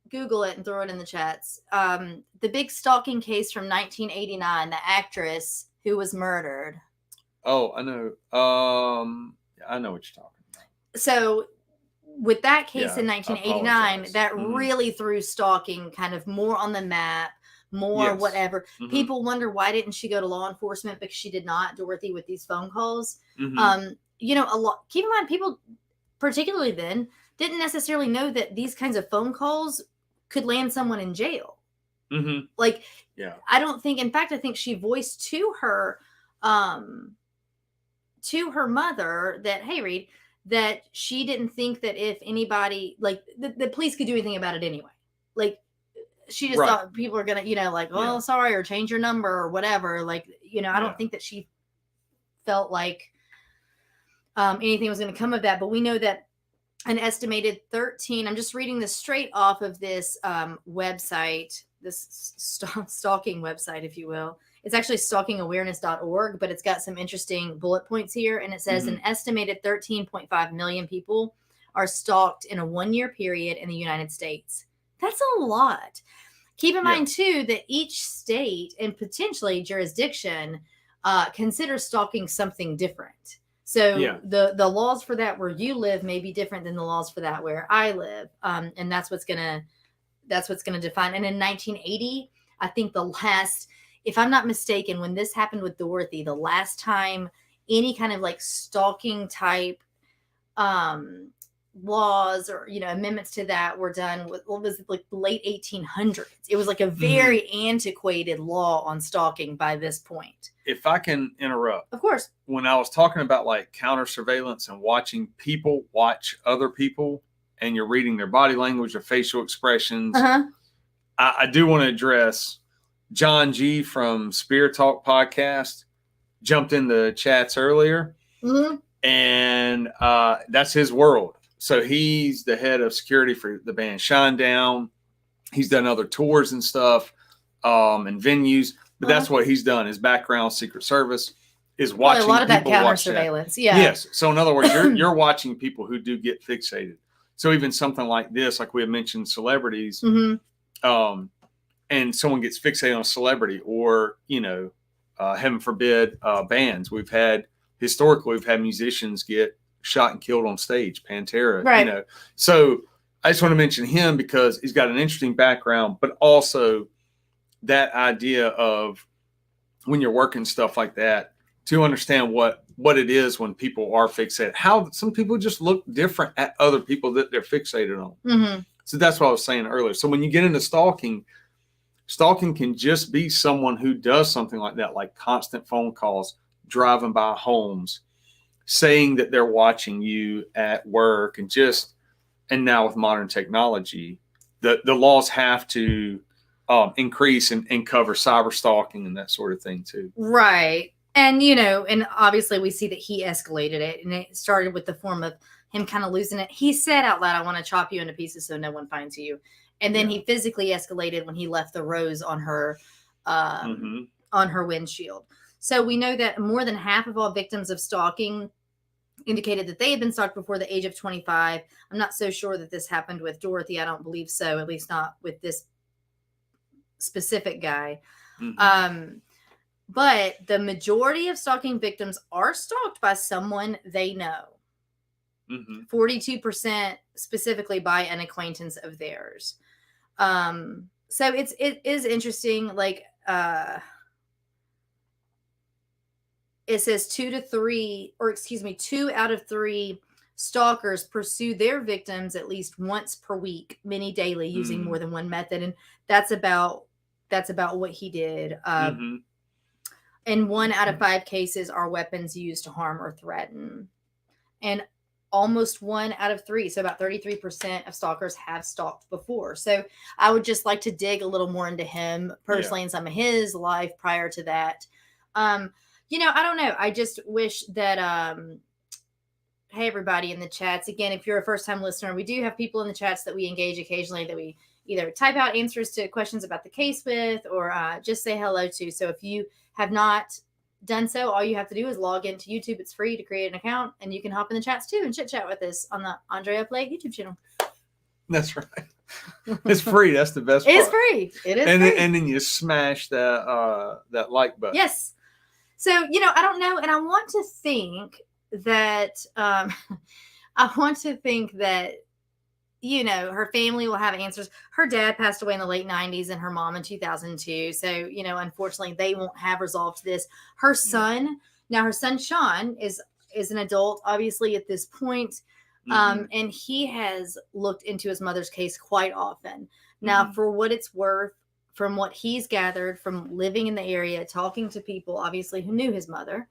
Google it and throw it in the chats. The big stalking case from 1989, the actress who was murdered. Oh, I know. I know what you're talking about. So with that case in 1989, that really threw stalking kind of more on the map, whatever. People wonder, why didn't she go to law enforcement? Because she did not, Dorothy, with these phone calls. A lot. Keep in mind, people, particularly then, didn't necessarily know that these kinds of phone calls could land someone in jail. I don't think, in fact, I think she voiced to her mother that, hey, Reed, that she didn't think that if anybody, like, the police could do anything about it anyway. Like, she just thought people are going to, like, well, sorry, or change your number or whatever. Like, I don't think that she felt like anything was going to come of that. But we know that an estimated 13, I'm just reading this straight off of this website, this stalking website, if you will. It's actually stalkingawareness.org, but it's got some interesting bullet points here. And it says an estimated 13.5 million people are stalked in a 1-year period in the United States. That's a lot. Keep in mind, too, that each state and potentially jurisdiction considers stalking something different. So the laws for that where you live may be different than the laws for that where I live. And that's what's gonna define. And in 1980, I think the last, if I'm not mistaken, when this happened with Dorothy, the last time any kind of like stalking type laws or amendments to that were done with, what was it, like the late 1800s. It was like a very antiquated law on stalking by this point. If I can interrupt, of course. When I was talking about like counter surveillance and watching people watch other people, and you're reading their body language, their facial expressions, I do want to address John G from Spear Talk podcast jumped in the chats earlier, and that's his world. So he's the head of security for the band Shinedown. He's done other tours and stuff, and venues, but that's what he's done. His background, Secret Service, is watching a lot of that people counter watch surveillance. That. Yeah. Yes. So in other words, you're watching people who do get fixated. So even something like this, like we had mentioned, celebrities, and someone gets fixated on a celebrity, or heaven forbid, bands. We've had musicians get shot and killed on stage. Pantera, right. So I just want to mention him because he's got an interesting background, but also that idea of when you're working stuff like that, to understand what it is when people are fixated, how some people just look different at other people that they're fixated on. So that's what I was saying earlier. So when you get into stalking can just be someone who does something like that, like constant phone calls, driving by homes, saying that they're watching you at work, and now with modern technology, the laws have to increase and cover cyber stalking and that sort of thing too. Right. And, and obviously we see that he escalated it, and it started with the form of him kind of losing it. He said out loud, "I want to chop you into pieces so no one finds you." And then he physically escalated when he left the rose on her, on her windshield. So we know that more than half of all victims of stalking indicated that they had been stalked before the age of 25. I'm not so sure that this happened with Dorothy. I don't believe so, at least not with this specific guy. But the majority of stalking victims are stalked by someone they know. 42% specifically by an acquaintance of theirs. So it is interesting. Like, it says 2 out of 3 stalkers pursue their victims at least once per week, many daily, using more than one method. And that's about what he did. And 1 out of 5 cases are weapons used to harm or threaten. And almost 1 out of 3, so about 33% of stalkers have stalked before. So I would just like to dig a little more into him personally and some of his life prior to that. I don't know. I just wish that, hey, everybody in the chats, again, if you're a first-time listener, we do have people in the chats that we engage occasionally that we either type out answers to questions about the case with, or just say hello to. So if you have not done so, all you have to do is log into YouTube. It's free to create an account, and you can hop in the chats too and chit chat with us on the Andrea Play YouTube channel. That's right. It's free. That's the best part. It's free. It is free. And then you smash that like button. Yes. So, I don't know. And I want to think that, her family will have answers. Her dad passed away in the late 90s and her mom in 2002. So, unfortunately, they won't have resolved this. Her son, her son, Sean, is an adult, obviously, at this point. And he has looked into his mother's case quite often. Now, for what it's worth, from what he's gathered from living in the area, talking to people, obviously, who knew his mother,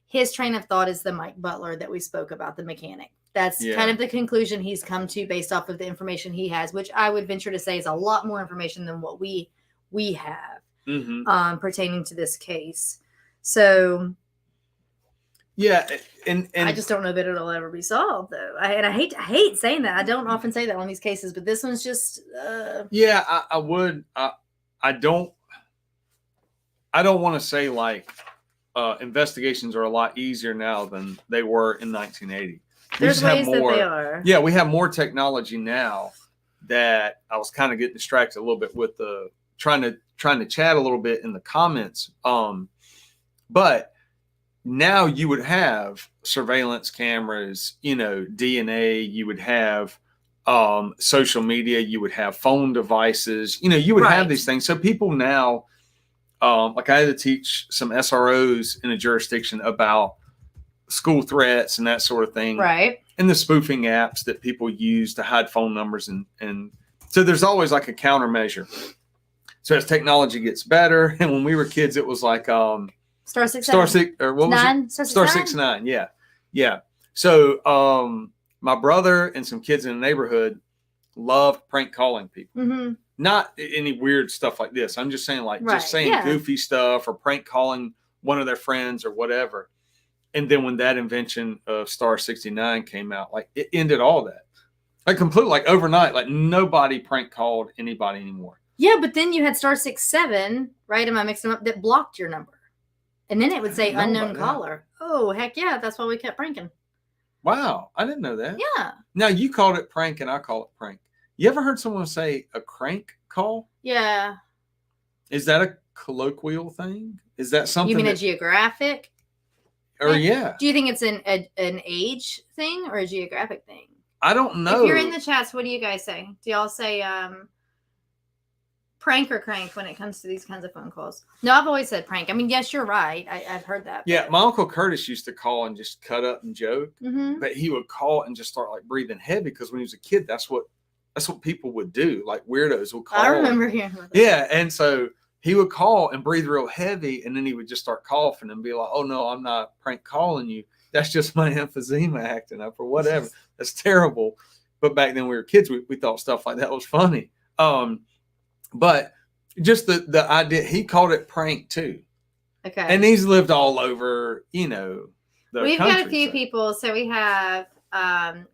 his train of thought is the Mike Butler that we spoke about, the mechanic. That's kind of the conclusion he's come to based off of the information he has, which I would venture to say is a lot more information than what we have pertaining to this case. So, yeah, and I just don't know that it'll ever be solved, though. I hate saying that. I don't often say that on these cases, but this one's just. Yeah, I would. I don't want to say like investigations are a lot easier now than they were in 1980. There's ways that they are. Yeah, we have more technology now that I was kind of getting distracted a little bit with the trying to chat a little bit in the comments. But now you would have surveillance cameras, DNA, you would have social media, you would have phone devices, you would have these things. So people now, like I had to teach some SROs in a jurisdiction about school threats and that sort of thing. Right. And the spoofing apps that people use to hide phone numbers. And so there's always like a countermeasure. So as technology gets better, and when we were kids, it was like Star 6 or what was it? Star 6-9. Yeah. Yeah. So my brother and some kids in the neighborhood loved prank calling people. Mm-hmm. Not any weird stuff like this. I'm just saying just saying goofy stuff or prank calling one of their friends or whatever. And then when that invention of Star 69 came out, like it ended all that. Like completely, like overnight, like nobody prank called anybody anymore. Yeah, but then you had Star 6-7, right? Am I mixing them up? That blocked your number. And then it would say unknown caller. Oh, heck yeah. That's why we kept pranking. Wow. I didn't know that. Yeah. Now you called it prank and I call it prank. You ever heard someone say a crank call? Yeah. Is that a colloquial thing? Is that something? You mean a geographic? Or yeah. Do you think it's an age thing or a geographic thing? I don't know. If you're in the chats, what do you guys say? Do y'all say prank or crank when it comes to these kinds of phone calls? No, I've always said prank. I mean, yes, you're right. I've heard that. Yeah, my Uncle Curtis used to call and just cut up and joke. Mm-hmm. But he would call and just start like breathing heavy because when he was a kid, that's what people would do. Like weirdos would call. I remember hearing that. Yeah, and so he would call and breathe real heavy, and then he would just start coughing and be like, "Oh no, I'm not prank calling you. That's just my emphysema acting up or whatever." That's terrible. But back then we were kids, we thought stuff like that was funny. But just the idea, he called it prank too. Okay. And he's lived all over, the We've country, got a few people. So we have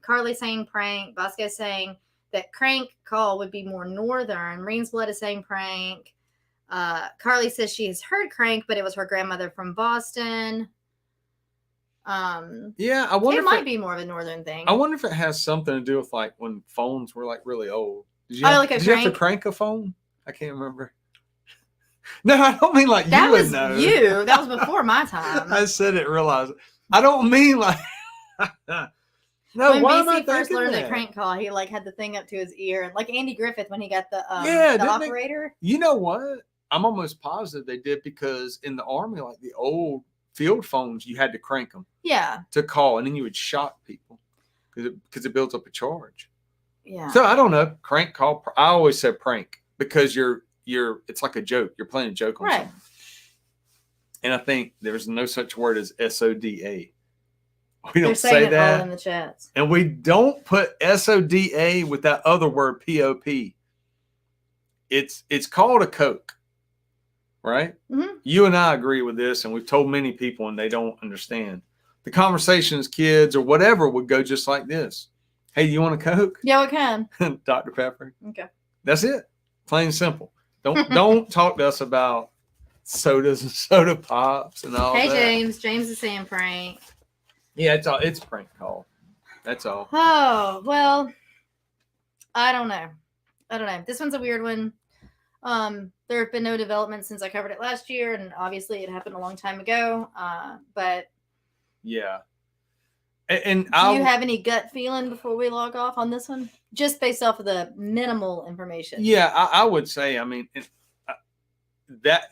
Carly saying prank, Bosco saying that crank call would be more northern. Marines Blood is saying prank. Carly says she has heard crank, but it was her grandmother from Boston. Yeah, I wonder it might be more of a northern thing. I wonder if it has something to do with like when phones were like really old. Did you have to crank a phone? I can't remember. No, I don't mean like that you would know. That was before my time. I said it, realized. I don't mean like. No, when why BC first learned the crank call, he like had the thing up to his ear, and like Andy Griffith when he got the operator. You know what? I'm almost positive they did because in the Army, like the old field phones, you had to crank them. Yeah. To call, and then you would shock people because it builds up a charge. Yeah. So I don't know. Crank call. I always said prank because you're. It's like a joke. You're playing a joke on something. And I think there's no such word as SODA. We don't say that. All in the chats. And we don't put SODA with that other word POP. It's called a Coke, right? Mm-hmm. You and I agree with this, and we've told many people, and they don't understand. The conversations, kids or whatever, would go just like this. Hey, do you want a Coke? Yeah, we can. Dr. Pepper. Okay. That's it. Plain and simple. Don't talk to us about sodas and soda pops and all that. Hey, James is saying prank. Yeah, it's prank call. That's all. Oh, well, I don't know. This one's a weird one. There have been no developments since I covered it last year, and obviously it happened a long time ago. But yeah. And do you have any gut feeling before we log off on this one? Just based off of the minimal information. Yeah, I would say, I mean, that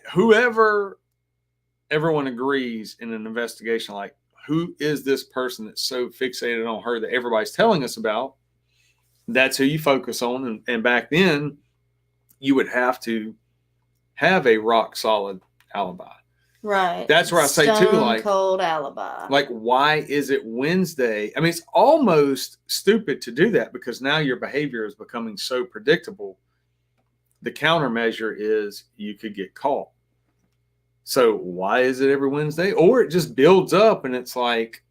everyone agrees in an investigation, like, who is this person that's so fixated on her that everybody's telling us about? That's who you focus on. And back then, you would have to have a rock solid alibi. Right. That's where I say too, Stone cold alibi. like, why is it Wednesday? I mean, it's almost stupid to do that because now your behavior is becoming so predictable. The countermeasure is you could get caught. So why is it every Wednesday? Or it just builds up and it's like,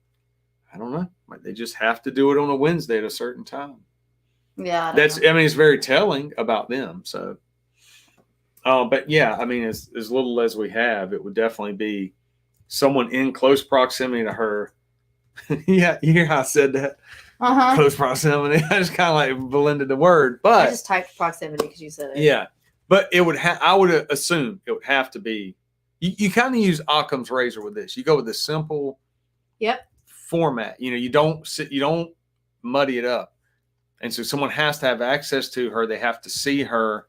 I don't know. Like they just have to do it on a Wednesday at a certain time. Yeah. I mean, it's very telling about them. So, but yeah, I mean, as little as we have, it would definitely be someone in close proximity to her. Yeah, you hear how I said that? Close proximity. I just kind of like blended the word, but I just typed proximity because you said it. Yeah, but it would I would assume it would have to be. You kind of use Occam's razor with this. You go with the simple format. You don't muddy it up. And so someone has to have access to her. They have to see her.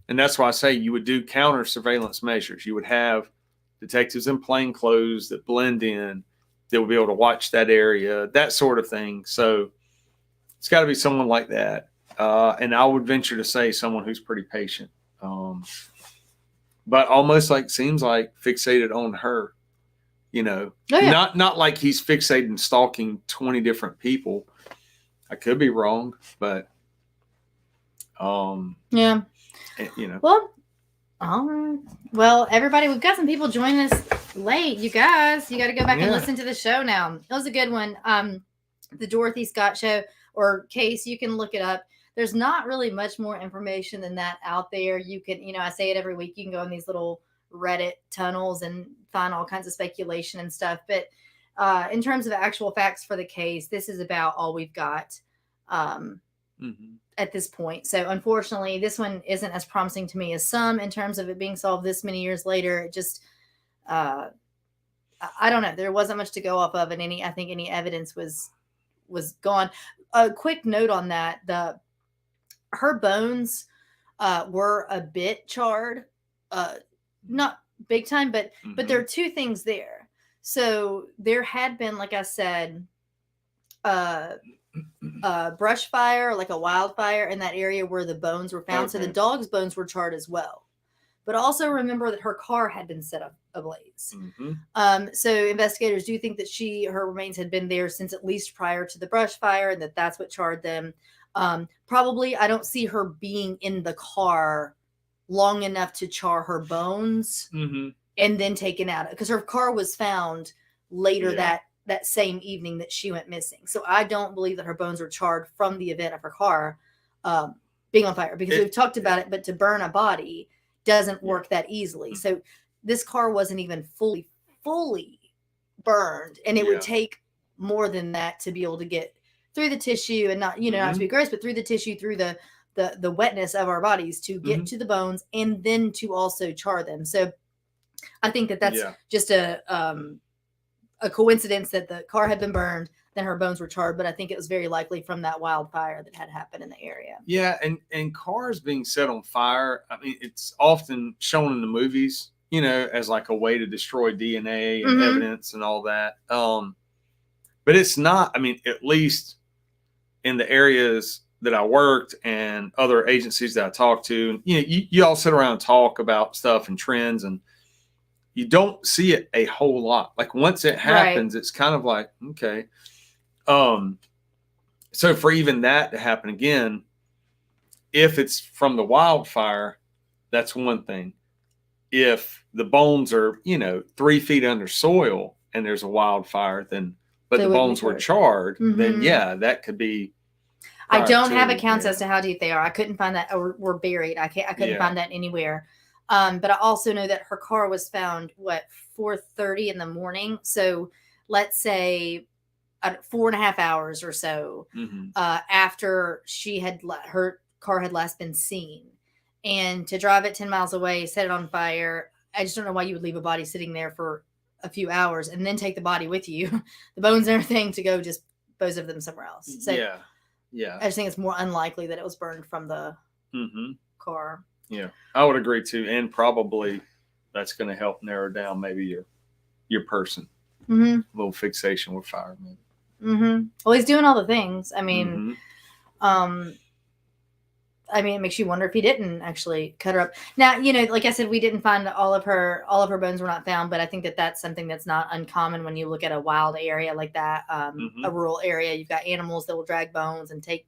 And that's why I say you would do counter surveillance measures. You would have detectives in plain clothes that blend in, that will be able to watch that area, that sort of thing. So it's got to be someone like that. And I would venture to say someone who's pretty patient. But almost like seems like fixated on her, not like he's fixated and stalking 20 different people. I could be wrong, but yeah. Well, all right. Well, everybody, we've got some people joining us late. You guys, you got to go back and listen to the show now. It was a good one. The Dorothy Scott show or case, you can look it up. There's not really much more information than that out there. You can, I say it every week. You can go in these little Reddit tunnels and find all kinds of speculation and stuff. But in terms of actual facts for the case, this is about all we've got at this point. So unfortunately, this one isn't as promising to me as some in terms of it being solved this many years later. It just, I don't know. There wasn't much to go off of, and I think any evidence was gone. A quick note on that: her bones were a bit charred, not big time, but there are two things there. So there had been, like I said, brush fire, like a wildfire in that area where the bones were found. Okay. So the dog's bones were charred as well. But also remember that her car had been set up ablaze. So investigators do think that her remains had been there since at least prior to the brush fire, and that's what charred them. Probably, I don't see her being in the car long enough to char her bones and then taken out, because her car was found later that same evening that she went missing. So I don't believe that her bones were charred from the event of her car being on fire, because we've talked about it, but to burn a body doesn't work that easily. So this car wasn't even fully burned, and it would take more than that to be able to get through the tissue and not, not to be gross, but through the tissue, through the wetness of our bodies to get to the bones and then to also char them. So I think that's just a coincidence that the car had been burned, then her bones were charred, but I think it was very likely from that wildfire that had happened in the area. Yeah, and cars being set on fire, I mean, it's often shown in the movies, as like a way to destroy DNA and evidence and all that. But it's not, I mean, at least in the areas that I worked and other agencies that I talked to, you all sit around and talk about stuff and trends, and you don't see it a whole lot. Like once it happens, it's kind of like, okay. So for even that to happen again, if it's from the wildfire, that's one thing. If the bones are, 3 feet under soil and there's a wildfire, but the bones were charred, then that could be. I don't have accounts as to how deep they are. I couldn't find that, or were buried. I couldn't find that anywhere. But I also know that her car was found 4:30 in the morning. So let's say 4.5 hours or so after her car had last been seen, and to drive it 10 miles away, set it on fire. I just don't know why you would leave a body sitting there for a few hours and then take the body with you, the bones and everything, to go just dispose of them somewhere else. So I just think it's more unlikely that it was burned from the car. Yeah, I would agree too, and probably that's going to help narrow down maybe your person. A little fixation with fire, maybe. Well, he's doing all the things. I mean, I mean, it makes you wonder if he didn't actually cut her up. Now, like I said, we didn't find all of her bones were not found, but I think that that's something that's not uncommon when you look at a wild area like that, a rural area. You've got animals that will drag bones and take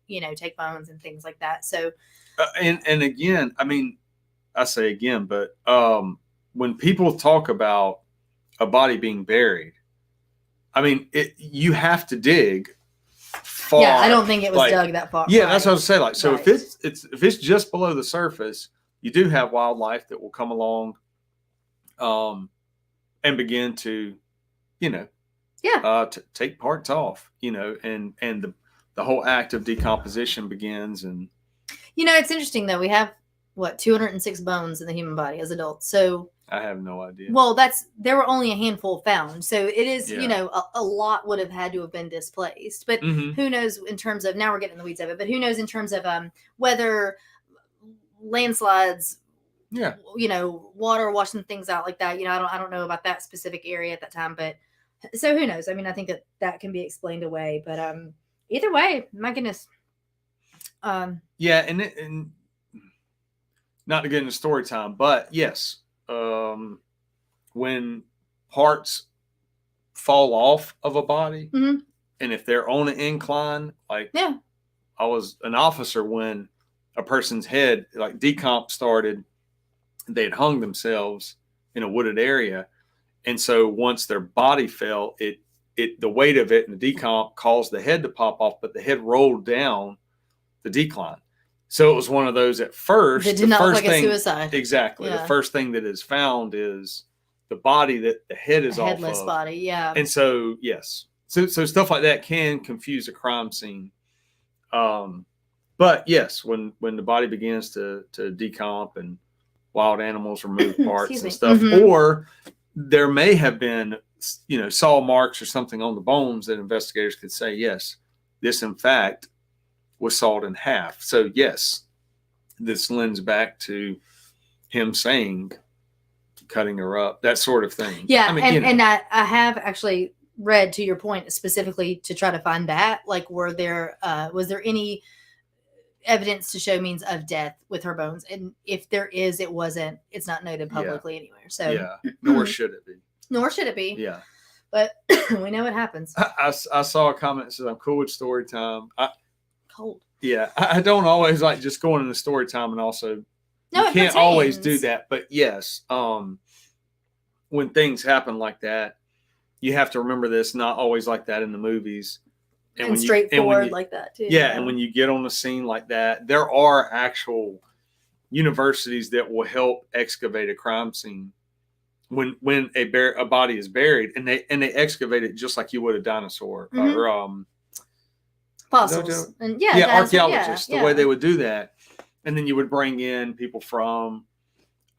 bones and things like that. So, and again, I mean, I say again, but when people talk about a body being buried, I mean, you have to dig far. Yeah, I don't think it was dug that far. Yeah, right. That's what I was saying. Like, so if it's just below the surface, you do have wildlife that will come along, and begin to, take parts off, and the whole act of decomposition begins. And it's interesting though. We have 206 bones in the human body as adults. So I have no idea. Well, there were only a handful found. So it is, a lot would have had to have been displaced. But who knows in terms of, now we're getting in the weeds of it, but who knows in terms of whether landslides, water washing things out like that. I don't know about that specific area at that time, but so who knows? I mean, I think that can be explained away, but either way, my goodness. Yeah. And not to get into story time, but yes. When parts fall off of a body, and if they're on an incline, I was an officer when a person's head, like decomp started, they had hung themselves in a wooded area. And so once their body fell, the weight of it and the decomp caused the head to pop off, but the head rolled down the decline. So it was one of those at first. It did not look like a suicide. Exactly. Yeah. The first thing that is found is the body that the head is off of. Headless body, yeah. And so, yes. So stuff like that can confuse a crime scene. But yes, when the body begins to decomp and wild animals remove parts and stuff, or there may have been, saw marks or something on the bones that investigators could say, yes, this in fact was sawed in half. So yes, this lends back to him saying cutting her up, that sort of thing. Yeah. I mean, and I have actually read, to your point, specifically to try to find that, like, was there any evidence to show means of death with her bones? And if there is, it's not noted publicly anywhere. So yeah, nor should it be. Yeah. But we know what happens. I saw a comment that says, I'm cool with story time. Cold. Yeah, I don't always like just going into story time, and also you can't always do that. But yes, when things happen like that, you have to remember this. Not always like that in the movies, and straightforward like that too. Yeah, and when you get on a scene like that, there are actual universities that will help excavate a crime scene when a body is buried, and they excavate it just like you would a dinosaur or fossils. And archaeologists, the way they would do that. And then you would bring in people from,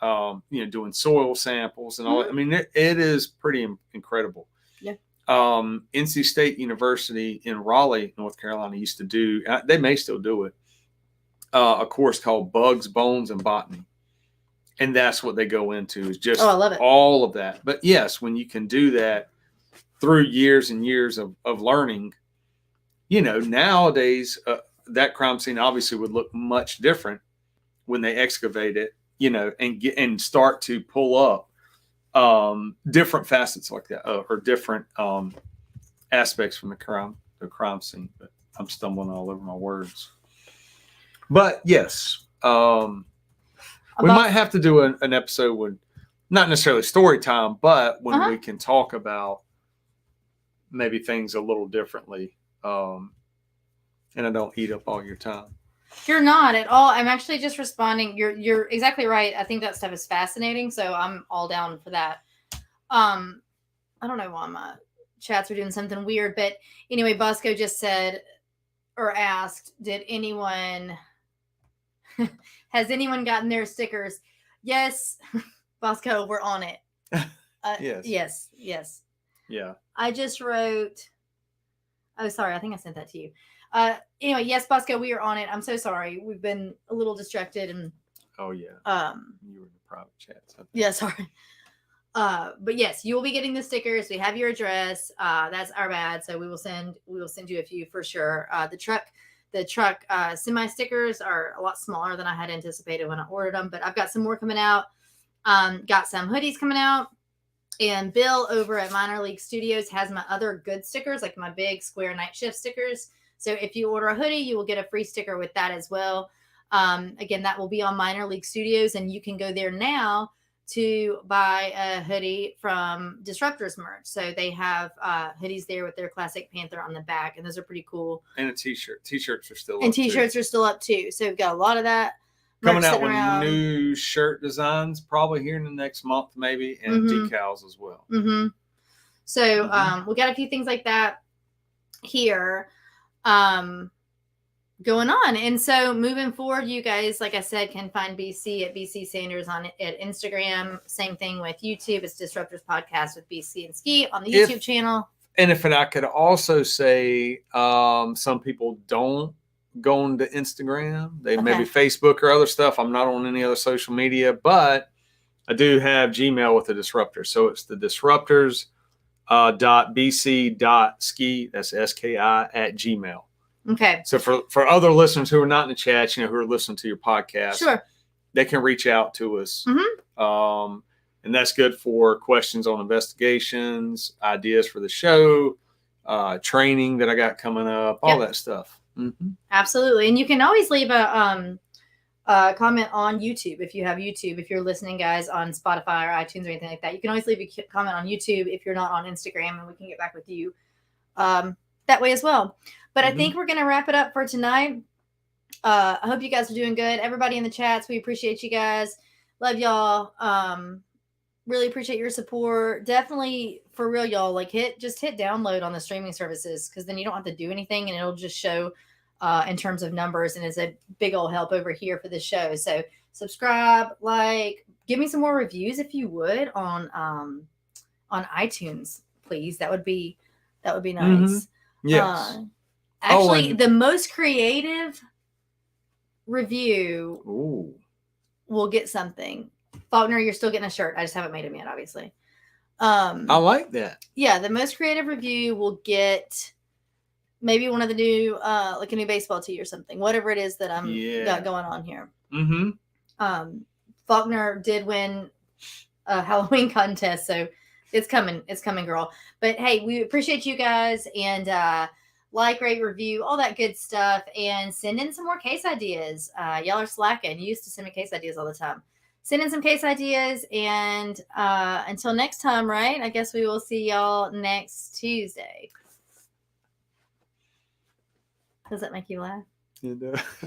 doing soil samples and all that. I mean, it is pretty incredible. Yeah. NC State University in Raleigh, North Carolina used to do, they may still do it, a course called Bugs, Bones, and Botany. And that's what they go into, is just I love it. All of that. But yes, when you can do that through years and years of learning, nowadays, that crime scene obviously would look much different when they excavate it, and start to pull up different facets like that, or different aspects from the crime scene. But I'm stumbling all over my words. But yes, we might have to do an episode with not necessarily story time, but when we can talk about maybe things a little differently. And I don't eat up all your time. You're not at all. I'm actually just responding. You're exactly right. I think that stuff is fascinating, so I'm all down for that. I don't know why my chats are doing something weird, but anyway, Bosco just said or asked, has anyone gotten their stickers? Yes, Bosco, we're on it. Yes. Yes. Yeah. I just wrote. Oh, sorry. I think I sent that to you. Anyway, yes, Bosco, we are on it. I'm so sorry. We've been a little distracted and. Oh yeah. You were in the private chats. Yeah, sorry. But yes, you will be getting the stickers. We have your address. That's our bad. So we will send you a few for sure. The truck truck semi stickers are a lot smaller than I had anticipated when I ordered them, but I've got some more coming out. Got some hoodies coming out. And Bill over at Minor League Studios has my other good stickers, like my big square night shift stickers. So if you order a hoodie, you will get a free sticker with that as well. Again, that will be on Minor League Studios, and you can go there now to buy a hoodie from Disruptors merch. So they have hoodies there with their classic Panther on the back, and those are pretty cool. And a t-shirt. T-shirts are still up. And t-shirts are still up too. So we've got a lot of that. Coming out with new shirt designs probably here in the next month, maybe, and decals as well. So we got a few things like that here going on. And so moving forward, you guys, like I said, can find BC at BC Sanders at Instagram. Same thing with YouTube. It's Disruptors Podcast with BC and Ski on the YouTube channel. And if I could also say, some people don't go on to Instagram. They maybe Facebook or other stuff. I'm not on any other social media, but I do have Gmail with the Disruptors. So it's the Disruptors .bc.ski, that's SKI at Gmail. Okay. So for other listeners who are not in the chat, who are listening to your podcast, sure, they can reach out to us. And that's good for questions on investigations, ideas for the show, training that I got coming up, all that stuff. Absolutely. And you can always leave a comment on YouTube if you have YouTube. If you're listening, guys, on Spotify or iTunes or anything like that, you can always leave a comment on YouTube if you're not on Instagram, and we can get back with you that way as well. But I think we're going to wrap it up for tonight. I hope you guys are doing good. Everybody in the chats, we appreciate you guys. Love y'all. Really appreciate your support. Definitely, for real, y'all, like hit download on the streaming services, because then you don't have to do anything, and it'll just show in terms of numbers, and it's a big old help over here for the show. So subscribe, like, give me some more reviews if you would on iTunes, please. That would be nice. Yes. Actually, the most creative review will get something. Faulkner, you're still getting a shirt. I just haven't made them yet, obviously. I like that. Yeah, the most creative review will get maybe one of the new, like a new baseball tee or something, whatever it is that I'm got going on here. Faulkner did win a Halloween contest, so it's coming, girl. But hey, we appreciate you guys, and like, rate, review, all that good stuff, and send in some more case ideas. Y'all are slacking. You used to send me case ideas all the time. Send in some case ideas, and until next time, right? I guess we will see y'all next Tuesday. Does that make you laugh?